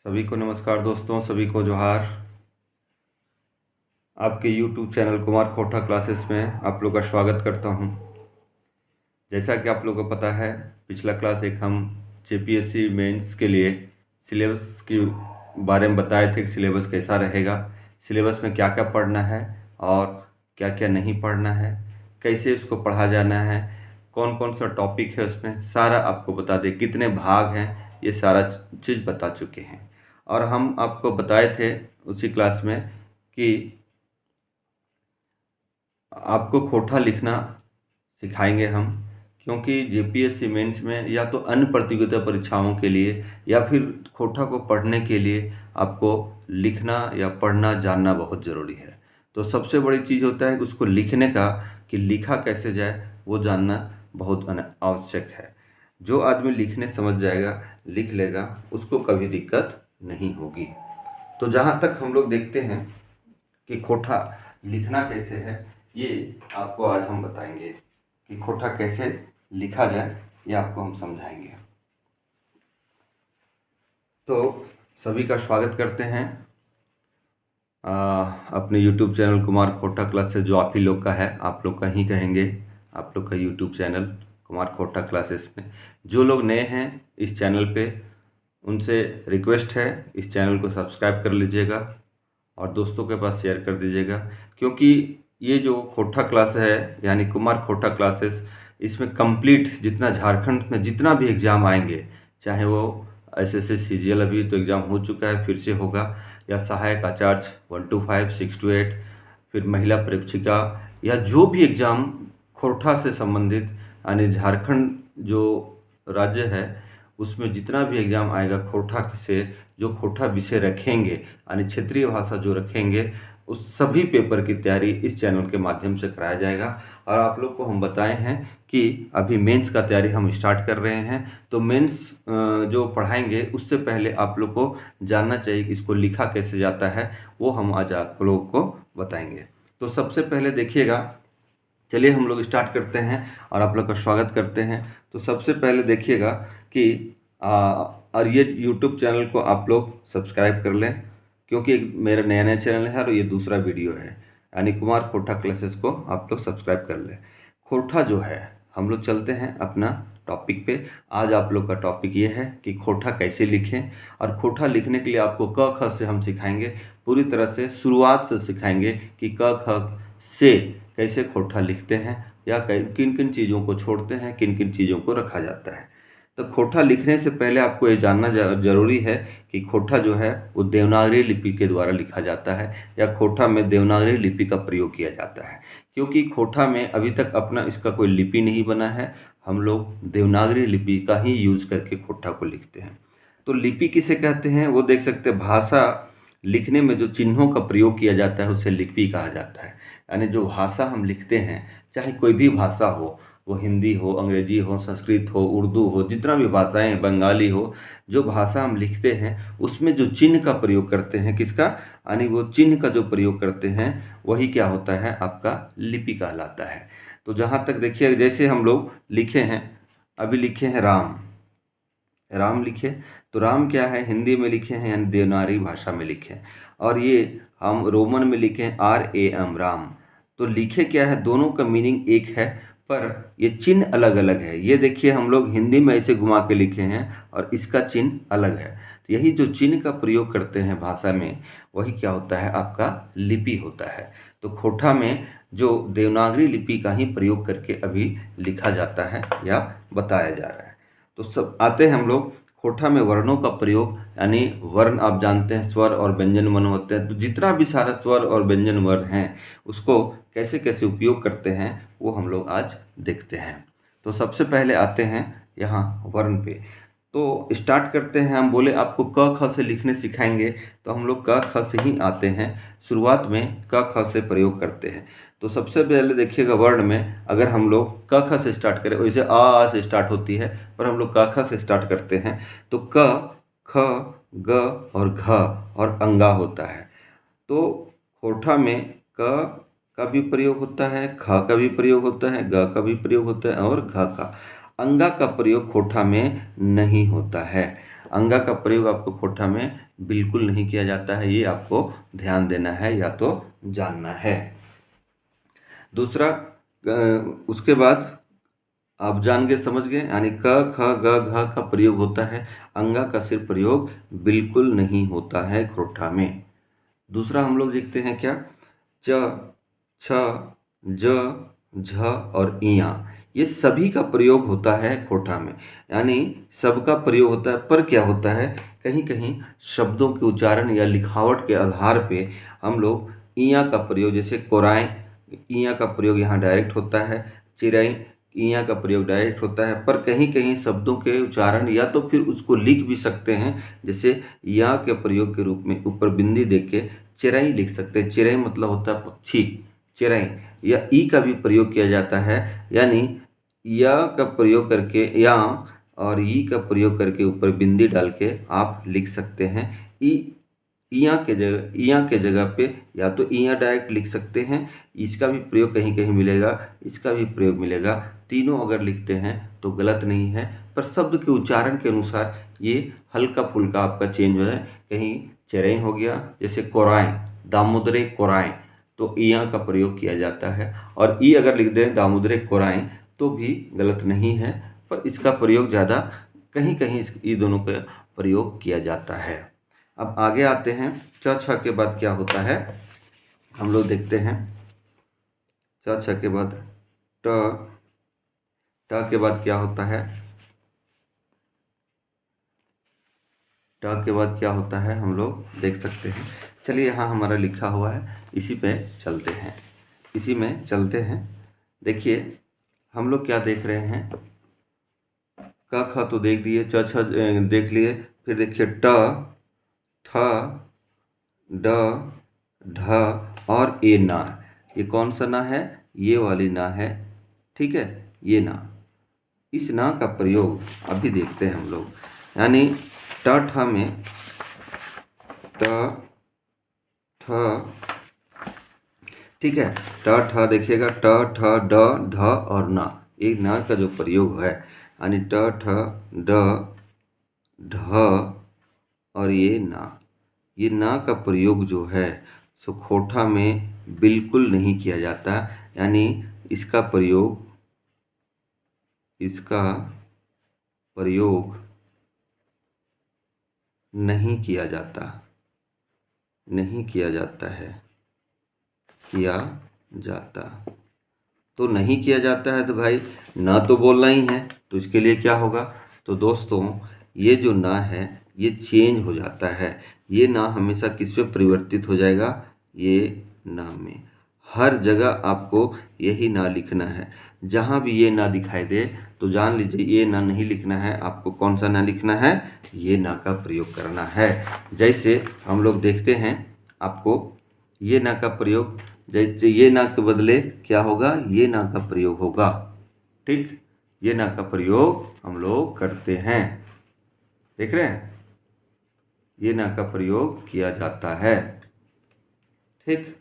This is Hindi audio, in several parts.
सभी को नमस्कार दोस्तों, सभी को जोहार। आपके YouTube चैनल कुमार खोटा क्लासेस में आप लोग का स्वागत करता हूं। जैसा कि आप लोग को पता है, पिछला क्लास एक हम JPSC मेंस के लिए सिलेबस के बारे में बताए थे कि सिलेबस कैसा रहेगा, सिलेबस में क्या क्या पढ़ना है और क्या क्या नहीं पढ़ना है, कैसे उसको पढ़ा जाना है, कौन कौन सा टॉपिक है उसमें, सारा आपको बता दें। कितने भाग हैं ये सारा चीज़ बता चुके हैं। और हम आपको बताए थे उसी क्लास में कि आपको खोटा लिखना सिखाएंगे हम, क्योंकि JPSC मेंस में या तो अन्य प्रतियोगिता परीक्षाओं के लिए या फिर खोटा को पढ़ने के लिए आपको लिखना या पढ़ना जानना बहुत ज़रूरी है। तो सबसे बड़ी चीज़ होता है उसको लिखने का, कि लिखा कैसे जाए वो जानना बहुत आवश्यक है। जो आदमी लिखने समझ जाएगा, लिख लेगा, उसको कभी दिक्कत नहीं होगी। तो जहाँ तक हम लोग देखते हैं कि खोटा लिखना कैसे है, ये आपको आज हम बताएंगे कि खोटा कैसे लिखा जाए, ये आपको हम समझाएंगे। तो सभी का स्वागत करते हैं अपने YouTube चैनल कुमार खोटा क्लासेस, जो आप ही लोग का है, आप लोग का ही कहेंगे, आप लोग का YouTube चैनल कुमार खोटा क्लासेस में। जो लोग नए हैं इस चैनल पे, उनसे रिक्वेस्ट है इस चैनल को सब्सक्राइब कर लीजिएगा और दोस्तों के पास शेयर कर दीजिएगा, क्योंकि ये जो खोटा क्लास है यानी कुमार खोटा क्लासेस, इसमें कंप्लीट जितना झारखंड में जितना भी एग्ज़ाम आएंगे, चाहे वो SSC CGL अभी तो एग्ज़ाम हो चुका है, फिर से होगा, या सहायक आचार्य 1 to 5 6 to 8, फिर महिला परीक्षिका, या जो भी एग्ज़ाम खोटा से संबंधित यानी झारखंड जो राज्य है उसमें जितना भी एग्ज़ाम आएगा खोटा से, जो खोटा विषय रखेंगे यानी क्षेत्रीय भाषा जो रखेंगे, उस सभी पेपर की तैयारी इस चैनल के माध्यम से कराया जाएगा। और आप लोग को हम बताए हैं कि अभी मेंस का तैयारी हम स्टार्ट कर रहे हैं। तो मेंस जो पढ़ाएंगे उससे पहले आप लोग को जानना चाहिए कि इसको लिखा कैसे जाता है, वो हम आज आप लोग को बताएंगे। तो सबसे पहले देखिएगा, चलिए हम लोग स्टार्ट करते हैं और आप लोग का स्वागत करते हैं। तो सबसे पहले देखिएगा कि और ये YouTube चैनल को आप लोग सब्सक्राइब कर लें, क्योंकि एक मेरा नया नया चैनल है और ये दूसरा वीडियो है, यानी कुमार खोटा क्लासेस को आप लोग सब्सक्राइब कर लें। खोटा जो है, हम लोग चलते हैं अपना टॉपिक पे। आज आप लोग का टॉपिक ये है कि खोटा कैसे लिखें, और खोटा लिखने के लिए आपको क ख से हम सिखाएंगे, पूरी तरह से शुरुआत से सिखाएंगे कि क ख से कैसे खोटा लिखते हैं, या किन किन चीज़ों को छोड़ते हैं, किन किन चीज़ों को रखा जाता है। तो खोटा लिखने से पहले आपको ये जानना जरूरी है कि खोटा जो है वो देवनागरी लिपि के द्वारा लिखा जाता है, या खोटा में देवनागरी लिपि का प्रयोग किया जाता है। क्योंकि खोटा में अभी तक अपना इसका कोई लिपि नहीं बना है, हम लोग देवनागरी लिपि का ही यूज करके खोटा को लिखते हैं। तो लिपि किसे कहते हैं वो देख सकते हैं। भाषा लिखने में जो चिन्हों का प्रयोग किया जाता है उसे लिपि कहा जाता है। यानी जो भाषा हम लिखते हैं, चाहे कोई भी भाषा हो, वो हिंदी हो, अंग्रेजी हो, संस्कृत हो, उर्दू हो, जितना भी भाषाएं हैं, बंगाली हो, जो भाषा हम लिखते हैं उसमें जो चिन्ह का प्रयोग करते हैं, किसका, यानी वो चिन्ह का जो प्रयोग करते हैं वही क्या होता है, आपका लिपि कहलाता है। तो जहाँ तक देखिए, जैसे हम लोग लिखे हैं, अभी लिखे हैं राम, राम लिखे, तो राम क्या है, हिंदी में लिखे हैं यानी देवनागरी भाषा में लिखे हैं, और ये हम रोमन में लिखे हैं RAM राम। तो लिखे क्या है, दोनों का मीनिंग एक है, पर ये चिन्ह अलग अलग है। ये देखिए हम लोग हिंदी में ऐसे घुमा के लिखे हैं और इसका चिन्ह अलग है। तो यही जो चिन्ह का प्रयोग करते हैं भाषा में, वही क्या होता है, आपका लिपि होता है। तो खोटा में जो देवनागरी लिपि का ही प्रयोग करके अभी लिखा जाता है या बताया जा रहा है। तो सब आते हैं हम लोग खोटा में वर्णों का प्रयोग, यानी वर्ण आप जानते हैं स्वर और व्यंजन वर्ण होते हैं। तो जितना भी सारा स्वर और व्यंजन वर्ण हैं उसको कैसे कैसे उपयोग करते हैं वो हम लोग आज देखते हैं। तो सबसे पहले आते हैं यहाँ वर्ण पे। तो स्टार्ट करते हैं, हम बोले आपको क ख से लिखने सिखाएंगे, तो हम लोग क ख से ही आते हैं, शुरुआत में क ख से प्रयोग करते हैं। तो सबसे पहले देखिएगा, वर्ण में अगर हम लोग क ख से स्टार्ट करें, वैसे आ से स्टार्ट होती है, पर हम लोग क ख से स्टार्ट करते हैं। तो क, ख, ग और घ और अंगा होता है। तो खोटा में क का भी प्रयोग होता है, ख का भी प्रयोग होता है, ग का भी प्रयोग होता है और घ का। अंगा का प्रयोग खोटा में नहीं होता है। अंगा का प्रयोग आपको खोटा में बिल्कुल नहीं किया जाता है, ये आपको ध्यान देना है या तो जानना है। दूसरा, उसके बाद आप जान गए, समझ गए, यानी क ख ग घ का प्रयोग होता है, अंगा का सिर्फ प्रयोग बिल्कुल नहीं होता है खोटा में। दूसरा हम लोग देखते हैं क्या, च, छ, ज, झ और इया, ये सभी का प्रयोग होता है खोटा में, यानी सबका प्रयोग होता है। पर क्या होता है, कहीं कहीं शब्दों के उच्चारण या लिखावट के आधार पे हम लोग इया का प्रयोग, जैसे कोराएं, इया का प्रयोग यहाँ डायरेक्ट होता है, चिरई, इया का प्रयोग डायरेक्ट होता है। पर कहीं कहीं शब्दों के उच्चारण या तो फिर उसको लिख भी सकते हैं, जैसे या के प्रयोग के रूप में ऊपर बिंदी देख के चिरई लिख सकते हैं। चिरई मतलब होता है पक्षी, चिरई। या ई का भी प्रयोग किया जाता है, यानी या का प्रयोग करके, या और ई का प्रयोग करके ऊपर बिंदी डाल के आप लिख सकते हैं। ई इया के जगह पे या तो इया डायरेक्ट लिख सकते हैं, इसका भी प्रयोग कहीं कहीं मिलेगा, इसका भी प्रयोग मिलेगा। तीनों अगर लिखते हैं तो गलत नहीं है, पर शब्द के उच्चारण के अनुसार ये हल्का फुल्का आपका चेंज हो जाए। कहीं चेरई हो गया, जैसे कोराएं, दामोदरे कोराएं, तो इया का प्रयोग किया जाता है। और ई अगर लिख दें दामोदरे कोराएं तो भी गलत नहीं है, पर इसका प्रयोग ज़्यादा कहीं कहीं ये दोनों का प्रयोग किया जाता है। अब आगे आते हैं, च छ के बाद क्या होता है हम लोग देखते हैं। च छ के बाद ट, ट के बाद क्या होता है, ट के बाद क्या होता है हम लोग देख सकते हैं। चलिए यहाँ हमारा लिखा हुआ है, इसी पे चलते हैं, इसी में चलते हैं। देखिए हम लोग क्या देख रहे हैं, क ख तो देख दिए, च छ देख लिए, फिर देखिए ट, ठ, ड, ढ और ए ना। ये कौन सा ना है, ये वाली ना है, ठीक है, ये ना। इस ना का प्रयोग अभी देखते हैं हम लोग, यानी ट ठ में ट ठ, ठीक है, ट ठ देखिएगा, ट ठ ड ढ और ना, एक ना का जो प्रयोग है, यानी ट ठ ड ढ और ये ना का प्रयोग जो है सो खोटा में बिल्कुल नहीं किया जाता, यानी इसका प्रयोग नहीं किया जाता है, किया जाता। तो नहीं किया जाता है तो भाई ना तो बोलना ही है, तो इसके लिए क्या होगा, तो दोस्तों ये जो ना है ये चेंज हो जाता है। ये ना हमेशा किस पे परिवर्तित हो जाएगा, ये ना में। हर जगह आपको यही ना लिखना है, जहाँ भी ये ना दिखाई दे तो जान लीजिए ये ना नहीं लिखना है, आपको कौन सा ना लिखना है, ये ना का प्रयोग करना है। जैसे हम लोग देखते हैं, आपको ये ना का प्रयोग, जैसे ये ना के बदले क्या होगा, ये ना का प्रयोग होगा, ठीक, ये ना का प्रयोग हम लोग करते हैं, देख रहे हैं, ये ना का प्रयोग किया जाता है, ठीक।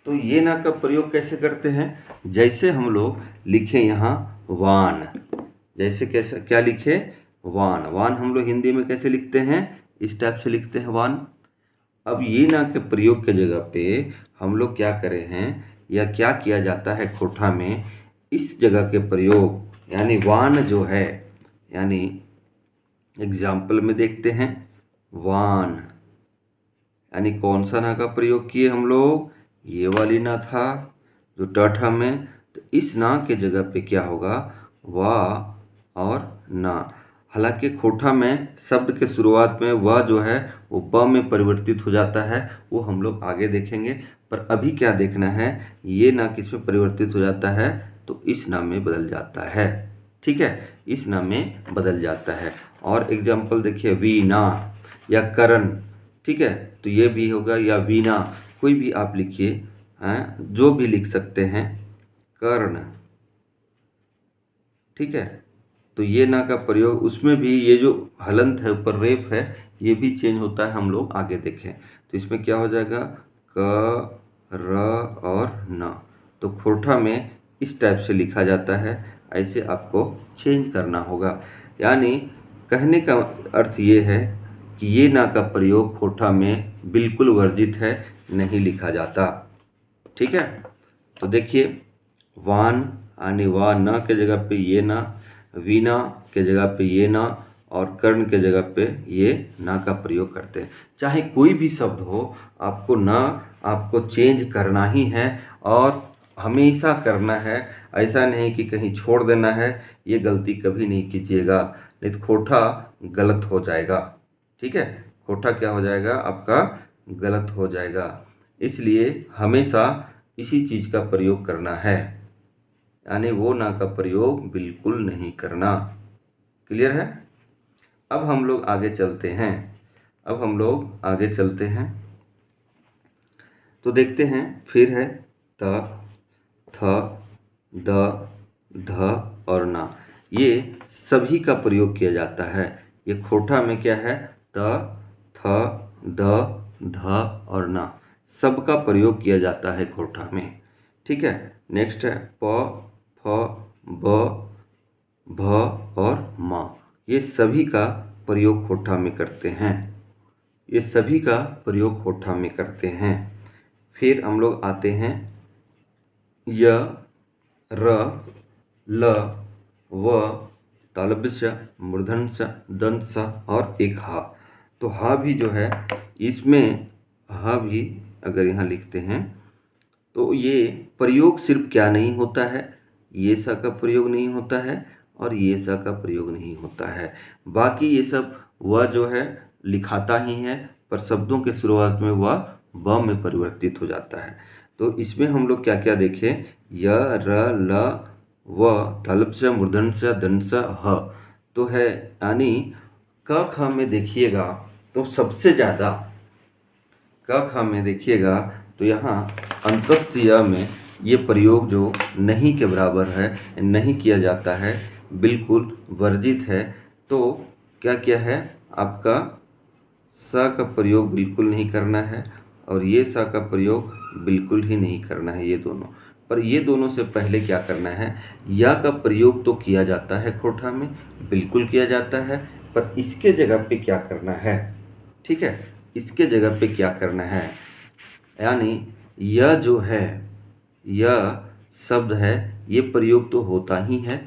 तो ये ना का प्रयोग कैसे करते हैं, जैसे हम लोग लिखें यहाँ वान, जैसे कैसे क्या लिखे, वान, वान हम लोग हिंदी में कैसे लिखते हैं, इस टाइप से लिखते हैं वान। अब ये ना के प्रयोग के जगह पे हम लोग क्या करे हैं, या क्या किया जाता है खोटा में, इस जगह के प्रयोग, यानी वान जो है, यानी एग्जाम्पल में देखते हैं, वान यानी कौन सा ना का प्रयोग किए हम लोग, ये वाली ना था जो ट ठ में, तो इस ना के जगह पे क्या होगा, वाह और ना। हालांकि खोटा में शब्द के शुरुआत में वह जो है वो ब में परिवर्तित हो जाता है, वो हम लोग आगे देखेंगे। पर अभी क्या देखना है, ये ना किस में परिवर्तित हो जाता है, तो इस नाम में बदल जाता है, ठीक है, इस नाम में बदल जाता है। और एग्जाम्पल देखिए, वीणा या करण, ठीक है, तो ये भी होगा, या वीणा, कोई भी आप लिखिए, हैं, जो भी लिख सकते हैं, कर्ण, ठीक है। तो ये ना का प्रयोग, उसमें भी ये जो हलंत है ऊपर रेफ है, ये भी चेंज होता है, हम लोग आगे देखें। तो इसमें क्या हो जाएगा, क र और न। तो खोटा में इस टाइप से लिखा जाता है, ऐसे आपको चेंज करना होगा। यानी कहने का अर्थ ये है कि ये ना का प्रयोग खोटा में बिल्कुल वर्जित है, नहीं लिखा जाता। ठीक है, तो देखिए वान यानी वा न के जगह पे ये ना, वीणा के जगह पे ये ना, और कर्ण के जगह पे ये ना का प्रयोग करते हैं। चाहे कोई भी शब्द हो, आपको ना आपको चेंज करना ही है और हमेशा करना है। ऐसा नहीं कि कहीं छोड़ देना है, ये गलती कभी नहीं कीजिएगा, नहीं तो खोटा गलत हो जाएगा। ठीक है, खोटा क्या हो जाएगा, आपका गलत हो जाएगा। इसलिए हमेशा इसी चीज़ का प्रयोग करना है, यानी वो ना का प्रयोग बिल्कुल नहीं करना। क्लियर है? अब हम लोग आगे चलते हैं। तो देखते हैं, फिर है त, थ, द, ध और ना। ये सभी का प्रयोग किया जाता है। ये खोटा में क्या है, त, थ, द, ध और ना, सबका प्रयोग किया जाता है खोटा में। ठीक है, नेक्स्ट है प, फ, ब, भ और म। ये सभी का प्रयोग खोटा में करते हैं। फिर हम लोग आते हैं य, र, ल, व, तालव्य स, मूर्धन्य स, दंत स और एक हा। तो हा भी जो है, इसमें हा भी अगर यहाँ लिखते हैं तो ये प्रयोग सिर्फ क्या नहीं होता है, ये सा का प्रयोग नहीं होता है और ये सा का प्रयोग नहीं होता है। बाकी ये सब वह जो है लिखाता ही है, पर शब्दों के शुरुआत में वह ब में परिवर्तित हो जाता है। तो इसमें हम लोग क्या क्या देखें, य, र, ल, व, तालव्य स, मूर्धन्य स, दंत स, ह। तो है यानी क ख में देखिएगा तो सबसे ज़्यादा क ख में देखिएगा तो यहाँ अंतस्थ य में ये प्रयोग जो नहीं के बराबर है, नहीं किया जाता है, बिल्कुल वर्जित है। तो क्या क्या है, आपका स का प्रयोग बिल्कुल नहीं करना है और ये स का प्रयोग बिल्कुल ही नहीं करना है, ये दोनों। पर ये दोनों से पहले क्या करना है, या का प्रयोग तो किया जाता है खोटा में, बिल्कुल किया जाता है, पर इसके जगह पे क्या करना है। ठीक है, इसके जगह पे क्या करना है, यानी यह जो है, यह शब्द है, ये प्रयोग तो होता ही है,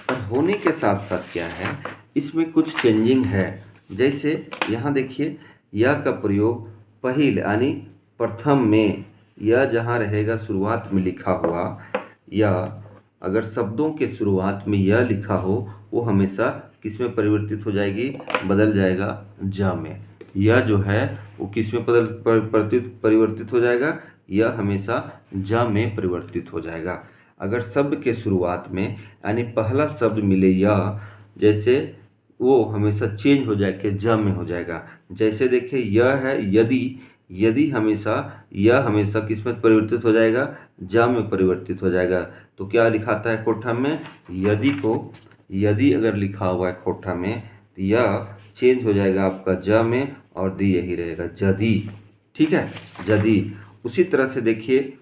पर होने के साथ साथ क्या है, इसमें कुछ चेंजिंग है। जैसे यहाँ देखिए, यह का प्रयोग पहिल यानी प्रथम में, यह जहाँ रहेगा शुरुआत में लिखा हुआ, या अगर शब्दों के शुरुआत में यह लिखा हो, वो हमेशा किस में परिवर्तित हो जाएगी, बदल जाएगा ज में। यह जो है वो किस में परिवर्तित हो जाएगा, यह हमेशा ज में परिवर्तित हो जाएगा। अगर शब्द के शुरुआत में यानी पहला शब्द मिले यह, जैसे वो हमेशा चेंज हो जाएगा, ज में हो जाएगा। जैसे देखिए यह है यदि, यदि हमेशा, यह हमेशा किस में परिवर्तित हो जाएगा, ज में परिवर्तित हो जाएगा। तो क्या लिखाता है खोटा में, यदि को, यदि अगर लिखा हुआ है खोटा में तो यह चेंज हो जाएगा आपका ज में और दी यही रहेगा, जदी। ठीक है, जदी। उसी तरह से देखिए,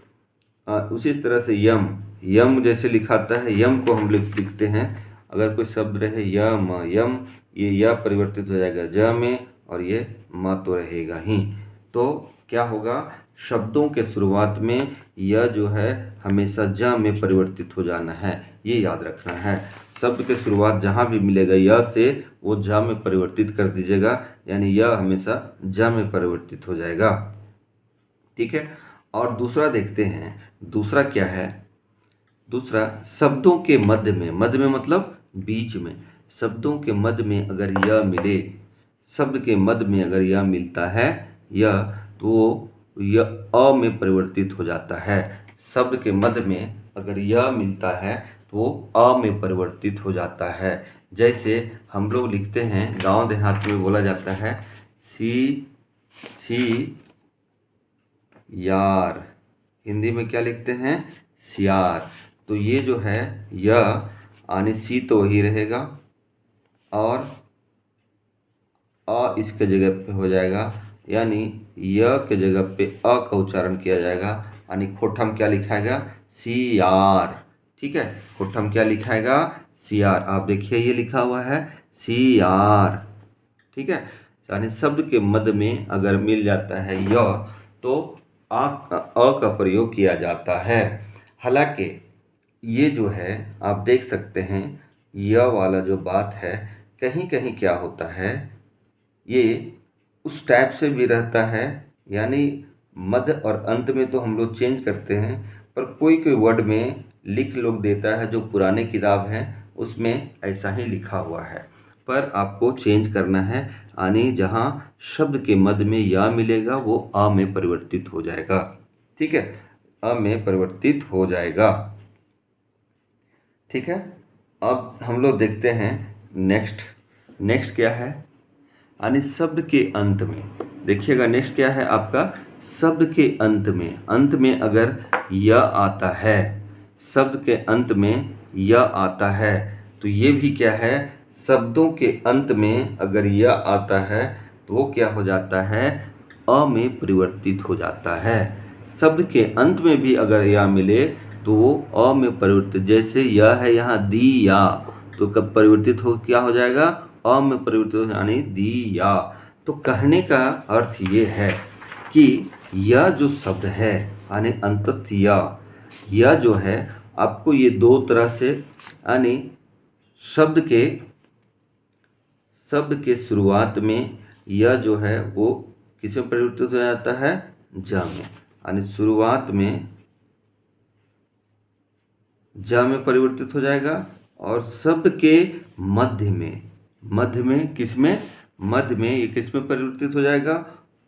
उसी तरह से यम, यम जैसे लिखाता है, यम को हम लिखते हैं, अगर कोई शब्द रहे यम, यम, ये य परिवर्तित हो जाएगा ज में और ये म तो रहेगा ही। तो क्या होगा, शब्दों के शुरुआत में यह जो है हमेशा ज में परिवर्तित हो जाना है, ये याद रखना है। शब्द के शुरुआत जहाँ भी मिलेगा यह से, वो ज में परिवर्तित कर दीजिएगा, यानी यह हमेशा ज में परिवर्तित हो जाएगा। ठीक है, और दूसरा देखते हैं, दूसरा क्या है, दूसरा शब्दों के मध्य में, मध्य में मतलब बीच में, शब्दों के मध्य में अगर यह मिले, शब्द के मध्य में अगर यह मिलता है यह, तो यह अ में परिवर्तित हो जाता है। शब्द के मध्य में अगर यह मिलता है तो वो अ में परिवर्तित हो जाता है। जैसे हम लोग लिखते हैं, गांव देहात में बोला जाता है सी यार, हिंदी में क्या लिखते हैं, सियार। तो ये जो है यह यानी सी तो वही रहेगा और अ इसके जगह पे हो जाएगा, यानी य के जगह पे अ का उच्चारण किया जाएगा, यानी खोटा में क्या लिखाएगा, सियार। ठीक है, खोटा में क्या लिखाएगा, सियार। आप देखिए ये लिखा हुआ है सियार। ठीक है, यानी शब्द के मध्य में अगर मिल जाता है य तो अ का प्रयोग किया जाता है। हालांकि ये जो है आप देख सकते हैं, यह वाला जो बात है कहीं कहीं क्या होता है, ये उस टाइप से भी रहता है, यानी मध्य और अंत में तो हम लोग चेंज करते हैं, पर कोई कोई वर्ड में लिख लोग देता है जो पुराने किताब हैं उसमें ऐसा ही लिखा हुआ है, पर आपको चेंज करना है, यानी जहाँ शब्द के मध्य में या मिलेगा वो आ में परिवर्तित हो जाएगा। ठीक है, अ में परिवर्तित हो जाएगा। ठीक है, अब हम लोग देखते हैं नेक्स्ट क्या है, यानी शब्द के अंत में। देखिएगा नेक्स्ट क्या है आपका, शब्द के अंत में अगर य आता है, शब्द के अंत में य आता है तो ये भी क्या है, शब्दों के अंत में अगर य आता है तो वो क्या हो जाता है, अ में परिवर्तित हो जाता है। शब्द के अंत में भी अगर या मिले तो वो अ में परिवर्तित, जैसे यह है यहाँ दी या, तो कब परिवर्तित हो, क्या हो जाएगा, अ में परिवर्तित हो, यानी दी या। तो कहने का अर्थ ये है कि यह जो शब्द है यानी अंततः यह जो है आपको ये दो तरह से, यानी शब्द के शुरुआत में यह जो है वो किस में परिवर्तित हो जाता है, ज में, यानी शुरुआत में ज में परिवर्तित हो जाएगा, और शब्द के मध्य में किस में, मध्य में ये किस में परिवर्तित हो जाएगा,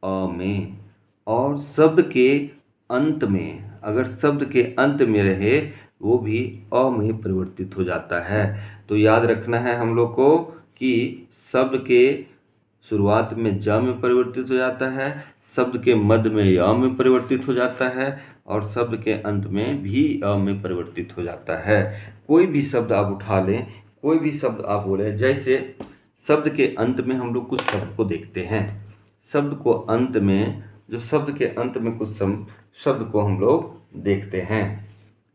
अ में। और शब्द के अंत में, अगर शब्द के अंत में रहे वो भी अ में परिवर्तित हो जाता है। तो याद रखना है हम लोग को कि शब्द के शुरुआत में ज में परिवर्तित हो जाता है, शब्द के मध्य में य में परिवर्तित हो जाता है, और शब्द के अंत में भी अ में परिवर्तित हो जाता है। कोई भी शब्द आप उठा लें, कोई भी शब्द आप बोले, जैसे शब्द के अंत में हम लोग कुछ शब्द को देखते हैं, शब्द को अंत में, जो शब्द के अंत में कुछ शब्द को हम लोग देखते हैं,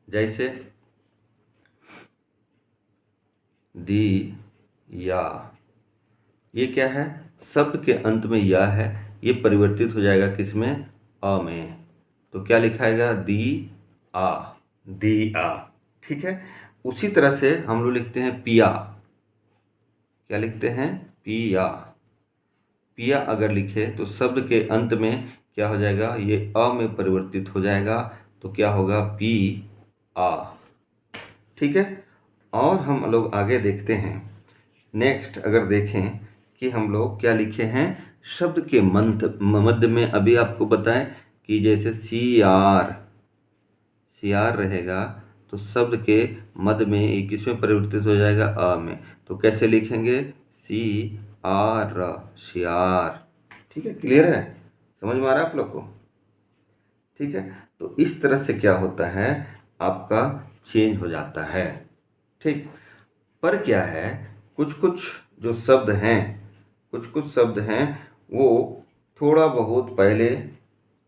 जैसे दी या, ये क्या है, शब्द के अंत में या है, ये परिवर्तित हो जाएगा किसमें, अ में, तो क्या लिखाएगा, दी आ। ठीक है, उसी तरह से हम लोग लिखते हैं पिया, क्या लिखते हैं, पिया अगर लिखे तो शब्द के अंत में क्या हो जाएगा, ये अ में परिवर्तित हो जाएगा, तो क्या होगा, पी आ। ठीक है, और हम लोग आगे देखते हैं, नेक्स्ट अगर देखें कि हम लोग क्या लिखे हैं, शब्द के मध्य में अभी आपको बताएं कि जैसे सियार रहेगा तो शब्द के मध्य में ये किस में परिवर्तित हो जाएगा, अ में, तो कैसे लिखेंगे, शियार। ठीक है, क्लियर है, समझ में आ रहा है आप लोग को। ठीक है, तो इस तरह से क्या होता है, आपका चेंज हो जाता है। ठीक, पर क्या है, कुछ जो शब्द हैं, कुछ शब्द हैं वो थोड़ा बहुत पहले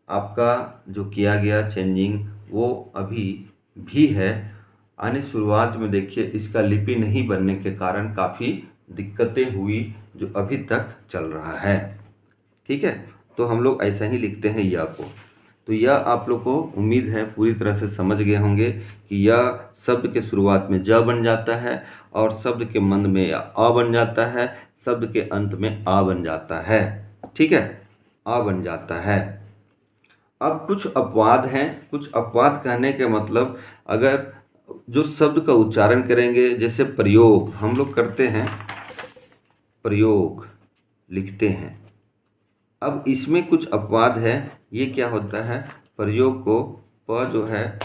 आपका जो किया गया चेंजिंग वो अभी भी है, यानी शुरुआत में देखिए इसका लिपि नहीं बनने के कारण काफ़ी दिक्कतें हुई जो अभी तक चल रहा है। ठीक है, तो हम लोग ऐसा ही लिखते हैं या को। तो यह आप लोग को उम्मीद है पूरी तरह से समझ गए होंगे कि यह शब्द के शुरुआत में ज बन जाता है, और शब्द के मध्य में अ बन जाता है, शब्द के अंत में आ बन जाता है। ठीक है, आ बन जाता है। अब कुछ अपवाद हैं, कुछ अपवाद कहने के मतलब, अगर जो शब्द का उच्चारण करेंगे, जैसे प्रयोग हम लोग करते हैं, प्रयोग लिखते हैं, अब इसमें कुछ अपवाद है। ये क्या होता है, प्रयोग को प जो है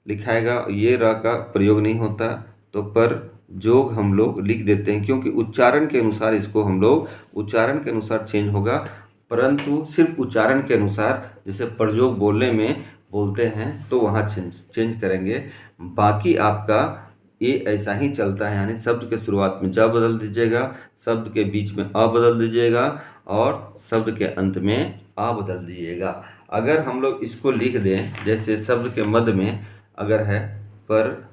लिखाएगा, ये र का प्रयोग नहीं होता, तो पर जोग हम लोग लिख देते हैं, क्योंकि उच्चारण के अनुसार इसको हम लोग उच्चारण के अनुसार चेंज होगा, परंतु सिर्फ उच्चारण के अनुसार, जैसे प्रयोग बोलने में बोलते हैं तो वहाँ चेंज करेंगे, बाकी आपका ये ऐसा ही चलता है, यानी शब्द के शुरुआत में ज बदल दीजिएगा, शब्द के बीच में अ बदल दीजिएगा, और शब्द के अंत में आ बदल दीजिएगा। अगर हम लोग इसको लिख दें, जैसे शब्द के मध्य में अगर है पर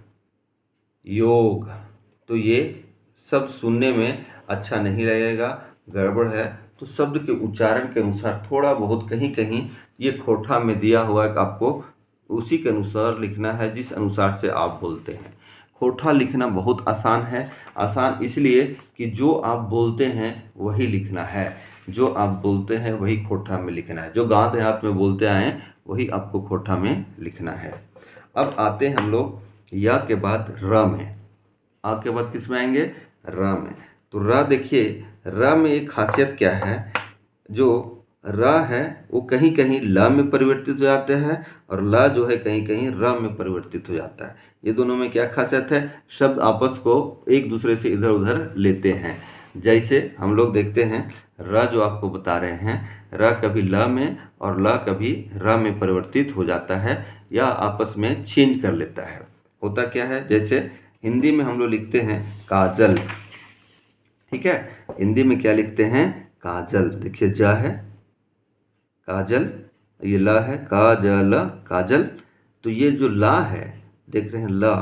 योग, तो ये शब्द सुनने में अच्छा नहीं लगेगा, गड़बड़ है, तो शब्द के उच्चारण के अनुसार थोड़ा बहुत कहीं कहीं ये खोटा में दिया हुआ है कि आपको उसी के अनुसार लिखना है जिस अनुसार से आप बोलते हैं। खोटा लिखना बहुत आसान है, आसान इसलिए कि जो आप बोलते हैं वही लिखना है, जो आप बोलते हैं वही खोटा में लिखना है, जो गांव देहात में बोलते आए हैं वही आपको खोटा में लिखना है। अब आते हैं हम लोग या के बाद र में, आ के बाद किस में आएंगे, र में। तो र देखिए, र में एक खासियत क्या है, जो र है वो कहीं कहीं ल में परिवर्तित हो जाते हैं और ल जो है कहीं कहीं र में परिवर्तित हो जाता है। ये दोनों में क्या खासियत है, शब्द आपस को एक दूसरे से इधर उधर लेते हैं। जैसे हम लोग देखते हैं, र जो आपको बता रहे हैं, र कभी ल में और ल कभी र में परिवर्तित हो जाता है या आपस में चेंज कर लेता है। होता क्या है, जैसे हिंदी में हम लोग लिखते हैं काजल, ठीक है, हिंदी में क्या लिखते हैं, काजल। देखिए ज है काजल, ये ल है काजल, काजल। तो ये जो ला है, देख रहे हैं ला,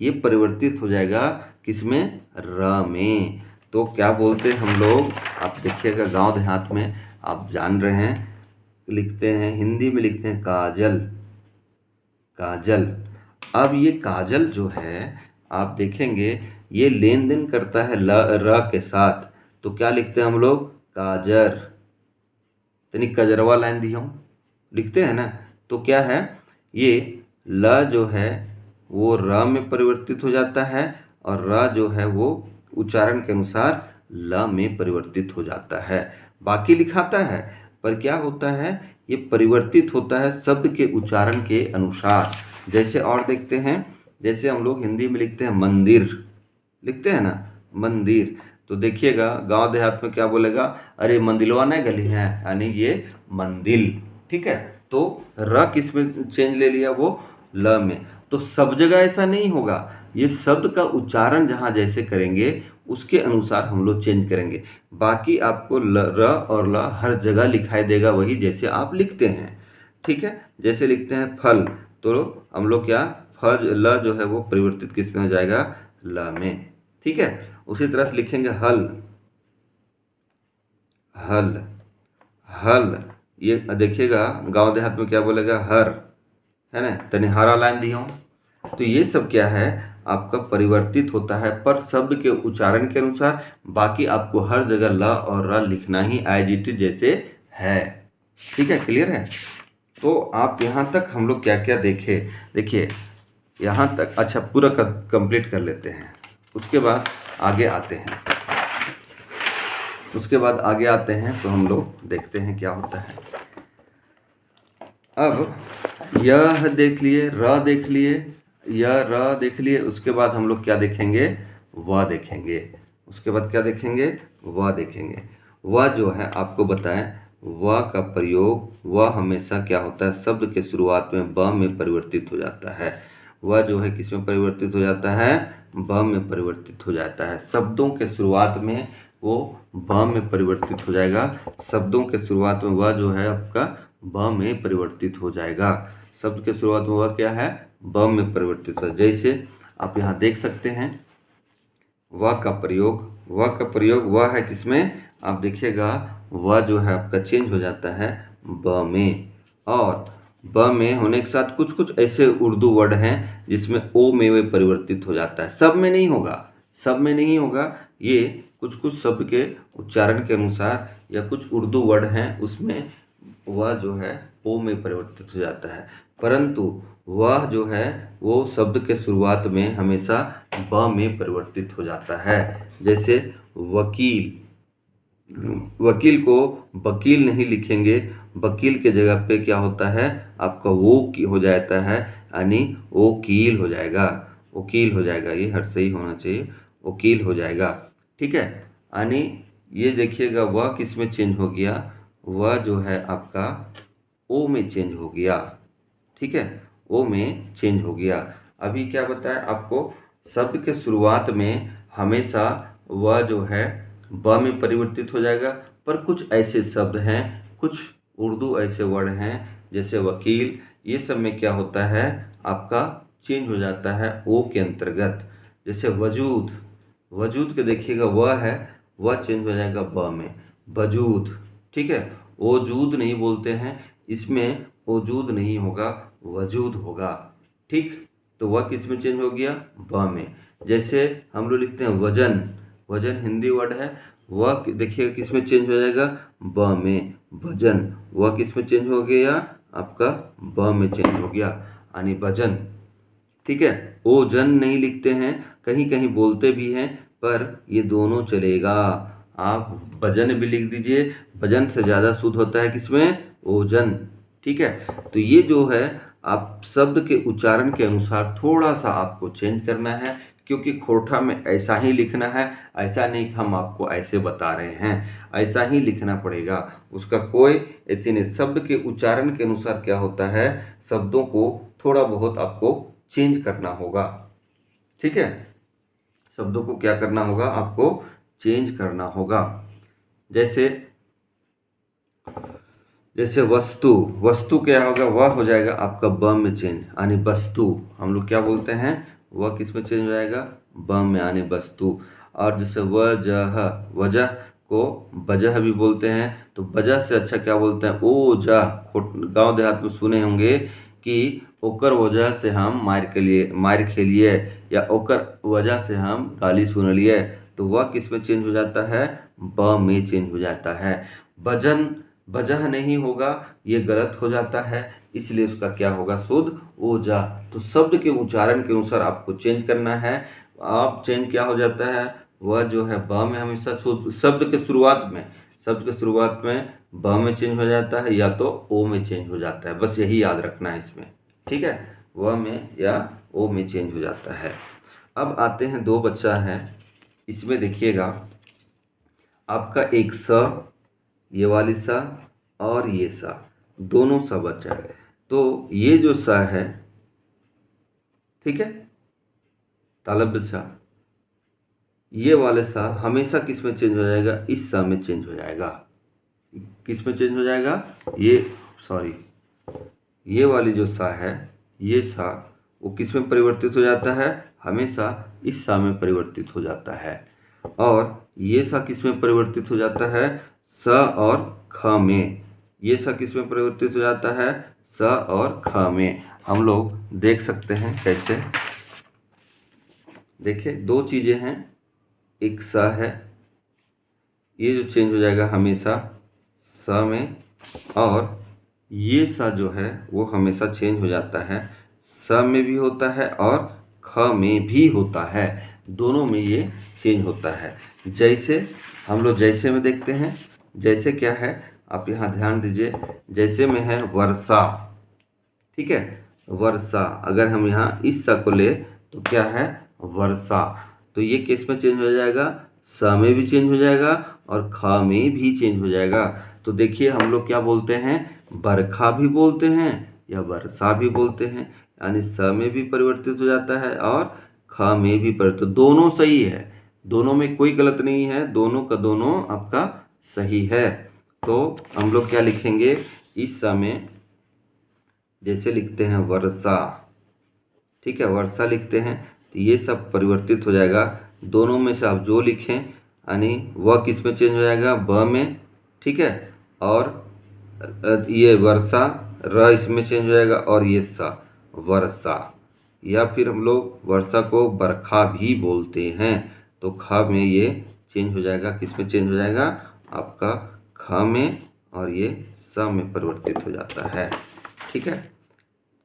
ये परिवर्तित हो जाएगा किसमें, र में। तो क्या बोलते हैं हम लोग, आप देखिएगा गांव देहात में आप जान रहे हैं, लिखते हैं हिंदी में लिखते हैं काजल, काजल। अब ये काजल जो है आप देखेंगे ये लेन देन करता है ल र के साथ, तो क्या लिखते हैं हम लोग, काजर। यानी कजरवा लाइन दी हम लिखते हैं ना, तो क्या है, ये ल जो है वो र में परिवर्तित हो जाता है और र जो है वो उच्चारण के अनुसार ल में परिवर्तित हो जाता है। बाकी लिखाता है पर क्या होता है, ये परिवर्तित होता है शब्द के उच्चारण के अनुसार। जैसे और देखते हैं, जैसे हम लोग हिंदी में लिखते हैं मंदिर, लिखते हैं ना मंदिर, तो देखिएगा गांव देहात में क्या बोलेगा, अरे मंदिलवा नहीं गली है, यानी ये मंदिल, ठीक है। तो र किस में चेंज ले लिया, वो ल में। तो सब जगह ऐसा नहीं होगा, ये शब्द का उच्चारण जहाँ जैसे करेंगे उसके अनुसार हम लोग चेंज करेंगे। बाकी आपको र और ल हर जगह लिखाई देगा वही जैसे आप लिखते हैं, ठीक है। जैसे लिखते हैं फल, तो हम लोग क्या, फल ल जो है वो परिवर्तित किस में हो जाएगा, ल में, ठीक है। उसी तरह से लिखेंगे हल, हल, हल, ये देखिएगा गांव देहात में क्या बोलेगा, हर, है ना, तनी हरा लाइन दी हूँ। तो ये सब क्या है, आपका परिवर्तित होता है पर शब्द के उच्चारण के अनुसार। बाकी आपको हर जगह ल और र लिखना ही एज इट इज जैसे है, ठीक है, क्लियर है। तो आप यहाँ तक हम लोग क्या क्या देखे, देखिए यहाँ तक अच्छा पूरा कंप्लीट कर लेते हैं। उसके बाद आगे आते हैं, उसके बाद आगे आते हैं तो हम लोग देखते हैं क्या होता है। अब यह देख लिए, र देख लिए, यह र देख लिए, उसके बाद हम लोग क्या देखेंगे, वह देखेंगे। उसके बाद क्या देखेंगे, वह देखेंगे। वह जो है आपको बताएं, वह का प्रयोग, वह हमेशा क्या होता है, शब्द के शुरुआत में ब में परिवर्तित हो जाता है। वह जो है किस में परिवर्तित हो जाता है, ब में परिवर्तित हो जाता है। शब्दों के शुरुआत में वो ब में परिवर्तित हो जाएगा, शब्दों के शुरुआत में वह जो है आपका ब में परिवर्तित हो जाएगा। शब्द के शुरुआत में वह क्या है, ब में परिवर्तित हो। जैसे आप यहाँ देख सकते हैं, वह का प्रयोग, वह का प्रयोग वह है किसमें, आप देखिएगा वह जो है आपका चेंज हो जाता है ब में। और ब में होने के साथ कुछ कुछ ऐसे उर्दू वर्ड हैं जिसमें ओ में वे परिवर्तित हो जाता है, सब में नहीं होगा, सब में नहीं होगा। ये कुछ कुछ शब्द के उच्चारण के अनुसार या कुछ उर्दू वर्ड हैं उसमें वह जो है ओ में परिवर्तित हो जाता है, परंतु वह जो है वो शब्द के शुरुआत में हमेशा ब में परिवर्तित हो जाता है। जैसे वकील, वकील को वकील नहीं लिखेंगे, वकील के जगह पे क्या होता है आपका वो हो जाता है, यानी वकील हो जाएगा, वकील हो जाएगा, ये हर सही होना चाहिए, वकील हो जाएगा, ठीक है। यानी ये देखिएगा वह किस में चेंज हो गया, वह जो है आपका ओ में चेंज हो गया, ठीक है, ओ में चेंज हो गया। अभी क्या बताया आपको, शब्द के शुरुआत में हमेशा वह जो है ब में परिवर्तित हो जाएगा, पर कुछ ऐसे शब्द हैं, कुछ उर्दू ऐसे वर्ड हैं जैसे वकील, ये सब में क्या होता है आपका चेंज हो जाता है ओ के अंतर्गत। जैसे वजूद, वजूद के देखिएगा वह है, वह चेंज हो जाएगा ब में, वजूद। ठीक है, वजूद नहीं बोलते हैं, इसमें वजूद नहीं होगा, वजूद होगा। ठीक, तो वह किस में चेंज हो गया, ब में। जैसे हम लोग लिखते हैं वजन, वजन हिंदी वर्ड है, वह देखिएगा किस में चेंज हो जाएगा, ब में, वजन। वह किस में चेंज हो गया, आपका ब में चेंज हो गया, यानी वजन। ठीक है, ओजन नहीं लिखते हैं, कहीं कहीं बोलते भी हैं, पर ये दोनों चलेगा। आप वजन भी लिख दीजिए, वजन से ज़्यादा शुद्ध होता है किसमें, ओजन। ठीक है, तो ये जो है आप शब्द के उच्चारण के अनुसार थोड़ा सा आपको चेंज करना है, क्योंकि खोरठा में ऐसा ही लिखना है, ऐसा नहीं कि हम आपको ऐसे बता रहे हैं, ऐसा ही लिखना पड़ेगा। उसका कोई ऐसे नहीं, शब्द के उच्चारण के अनुसार क्या होता है, शब्दों को थोड़ा बहुत आपको चेंज करना होगा। ठीक है, शब्दों को क्या करना होगा, आपको चेंज करना होगा। जैसे जैसे वस्तु, वस्तु क्या होगा, वह हो जाएगा आपका ब में चेंज, यानी वस्तु। हम लोग क्या बोलते हैं, वह किस में चेंज हो जाएगा, ब में, यानी वस्तु। और जैसे वजह, वजह को वजह भी बोलते हैं, तो वजह से अच्छा क्या बोलते हैं, ओजह। गांव देहात में सुने होंगे कि ओकर वजह से हम मार खेलिए, या ओकर वजह से हम गाली सुन लिए, तो वह किस में चेंज हो जाता है, ब में चेंज हो जाता है। वजन वजह नहीं होगा, ये गलत हो जाता है, इसलिए उसका क्या होगा, शुद्ध ओजा। तो शब्द के उच्चारण के अनुसार आपको चेंज करना है। आप चेंज क्या हो जाता है, वह जो है ब में हमेशा शुद्ध, शब्द के शुरुआत में ब में चेंज हो जाता है, या तो ओ में चेंज हो जाता है, बस यही याद रखना है इसमें। ठीक है, व में या ओ में चेंज हो जाता है। अब आते हैं दो बच्चा है, इसमें देखिएगा आपका एक स, ये वाली सा और ये सा, दोनों सा बचा है। तो ये जो सा है, ठीक है, तालब्य सा, ये वाले सा हमेशा किस में चेंज हो जाएगा, इस सा में चेंज हो जाएगा। किस में चेंज हो जाएगा, ये वाली जो सा है, ये सा, वो किस में परिवर्तित हो जाता है, हमेशा इस सा में परिवर्तित हो जाता है। और ये सा किस में परिवर्तित हो जाता है, स और ख में। ये सा किस में परिवर्तित हो जाता है, स और ख में। हम लोग देख सकते हैं कैसे, देखिए दो चीजें हैं, एक स है, ये जो चेंज हो जाएगा हमेशा स में, और ये सा जो है वो हमेशा चेंज हो जाता है, स में भी होता है और ख में भी होता है, दोनों में ये चेंज होता है। जैसे हम लोग जैसे में देखते हैं, जैसे क्या है, आप यहाँ ध्यान दीजिए, जैसे में है वर्षा। ठीक है, वर्षा, अगर हम यहाँ इस सा को ले तो क्या है, वर्षा। तो ये किस में चेंज हो जाएगा, स में भी चेंज हो जाएगा और ख में भी चेंज हो जाएगा। तो देखिए हम लोग क्या बोलते हैं, बरखा भी बोलते हैं या वर्षा भी बोलते हैं, यानी स में भी परिवर्तित हो जाता है और ख में भी परिवर्तित, दोनों सही है, दोनों में कोई गलत नहीं है, दोनों का दोनों आपका सही है। तो हम लोग क्या लिखेंगे, इस समय जैसे लिखते हैं वर्षा, ठीक है, वर्षा लिखते हैं, तो ये सब परिवर्तित हो जाएगा, दोनों में से आप जो लिखें, यानी वह किस में चेंज हो जाएगा, ब में। ठीक है, और ये वर्षा, र इसमें चेंज हो जाएगा, और ये सा, वर्षा। या फिर हम लोग वर्षा को बरखा भी बोलते हैं, तो ख में ये चेंज हो जाएगा, किस में चेंज हो जाएगा, आपका ख में, और ये स में परिवर्तित हो जाता है। ठीक है,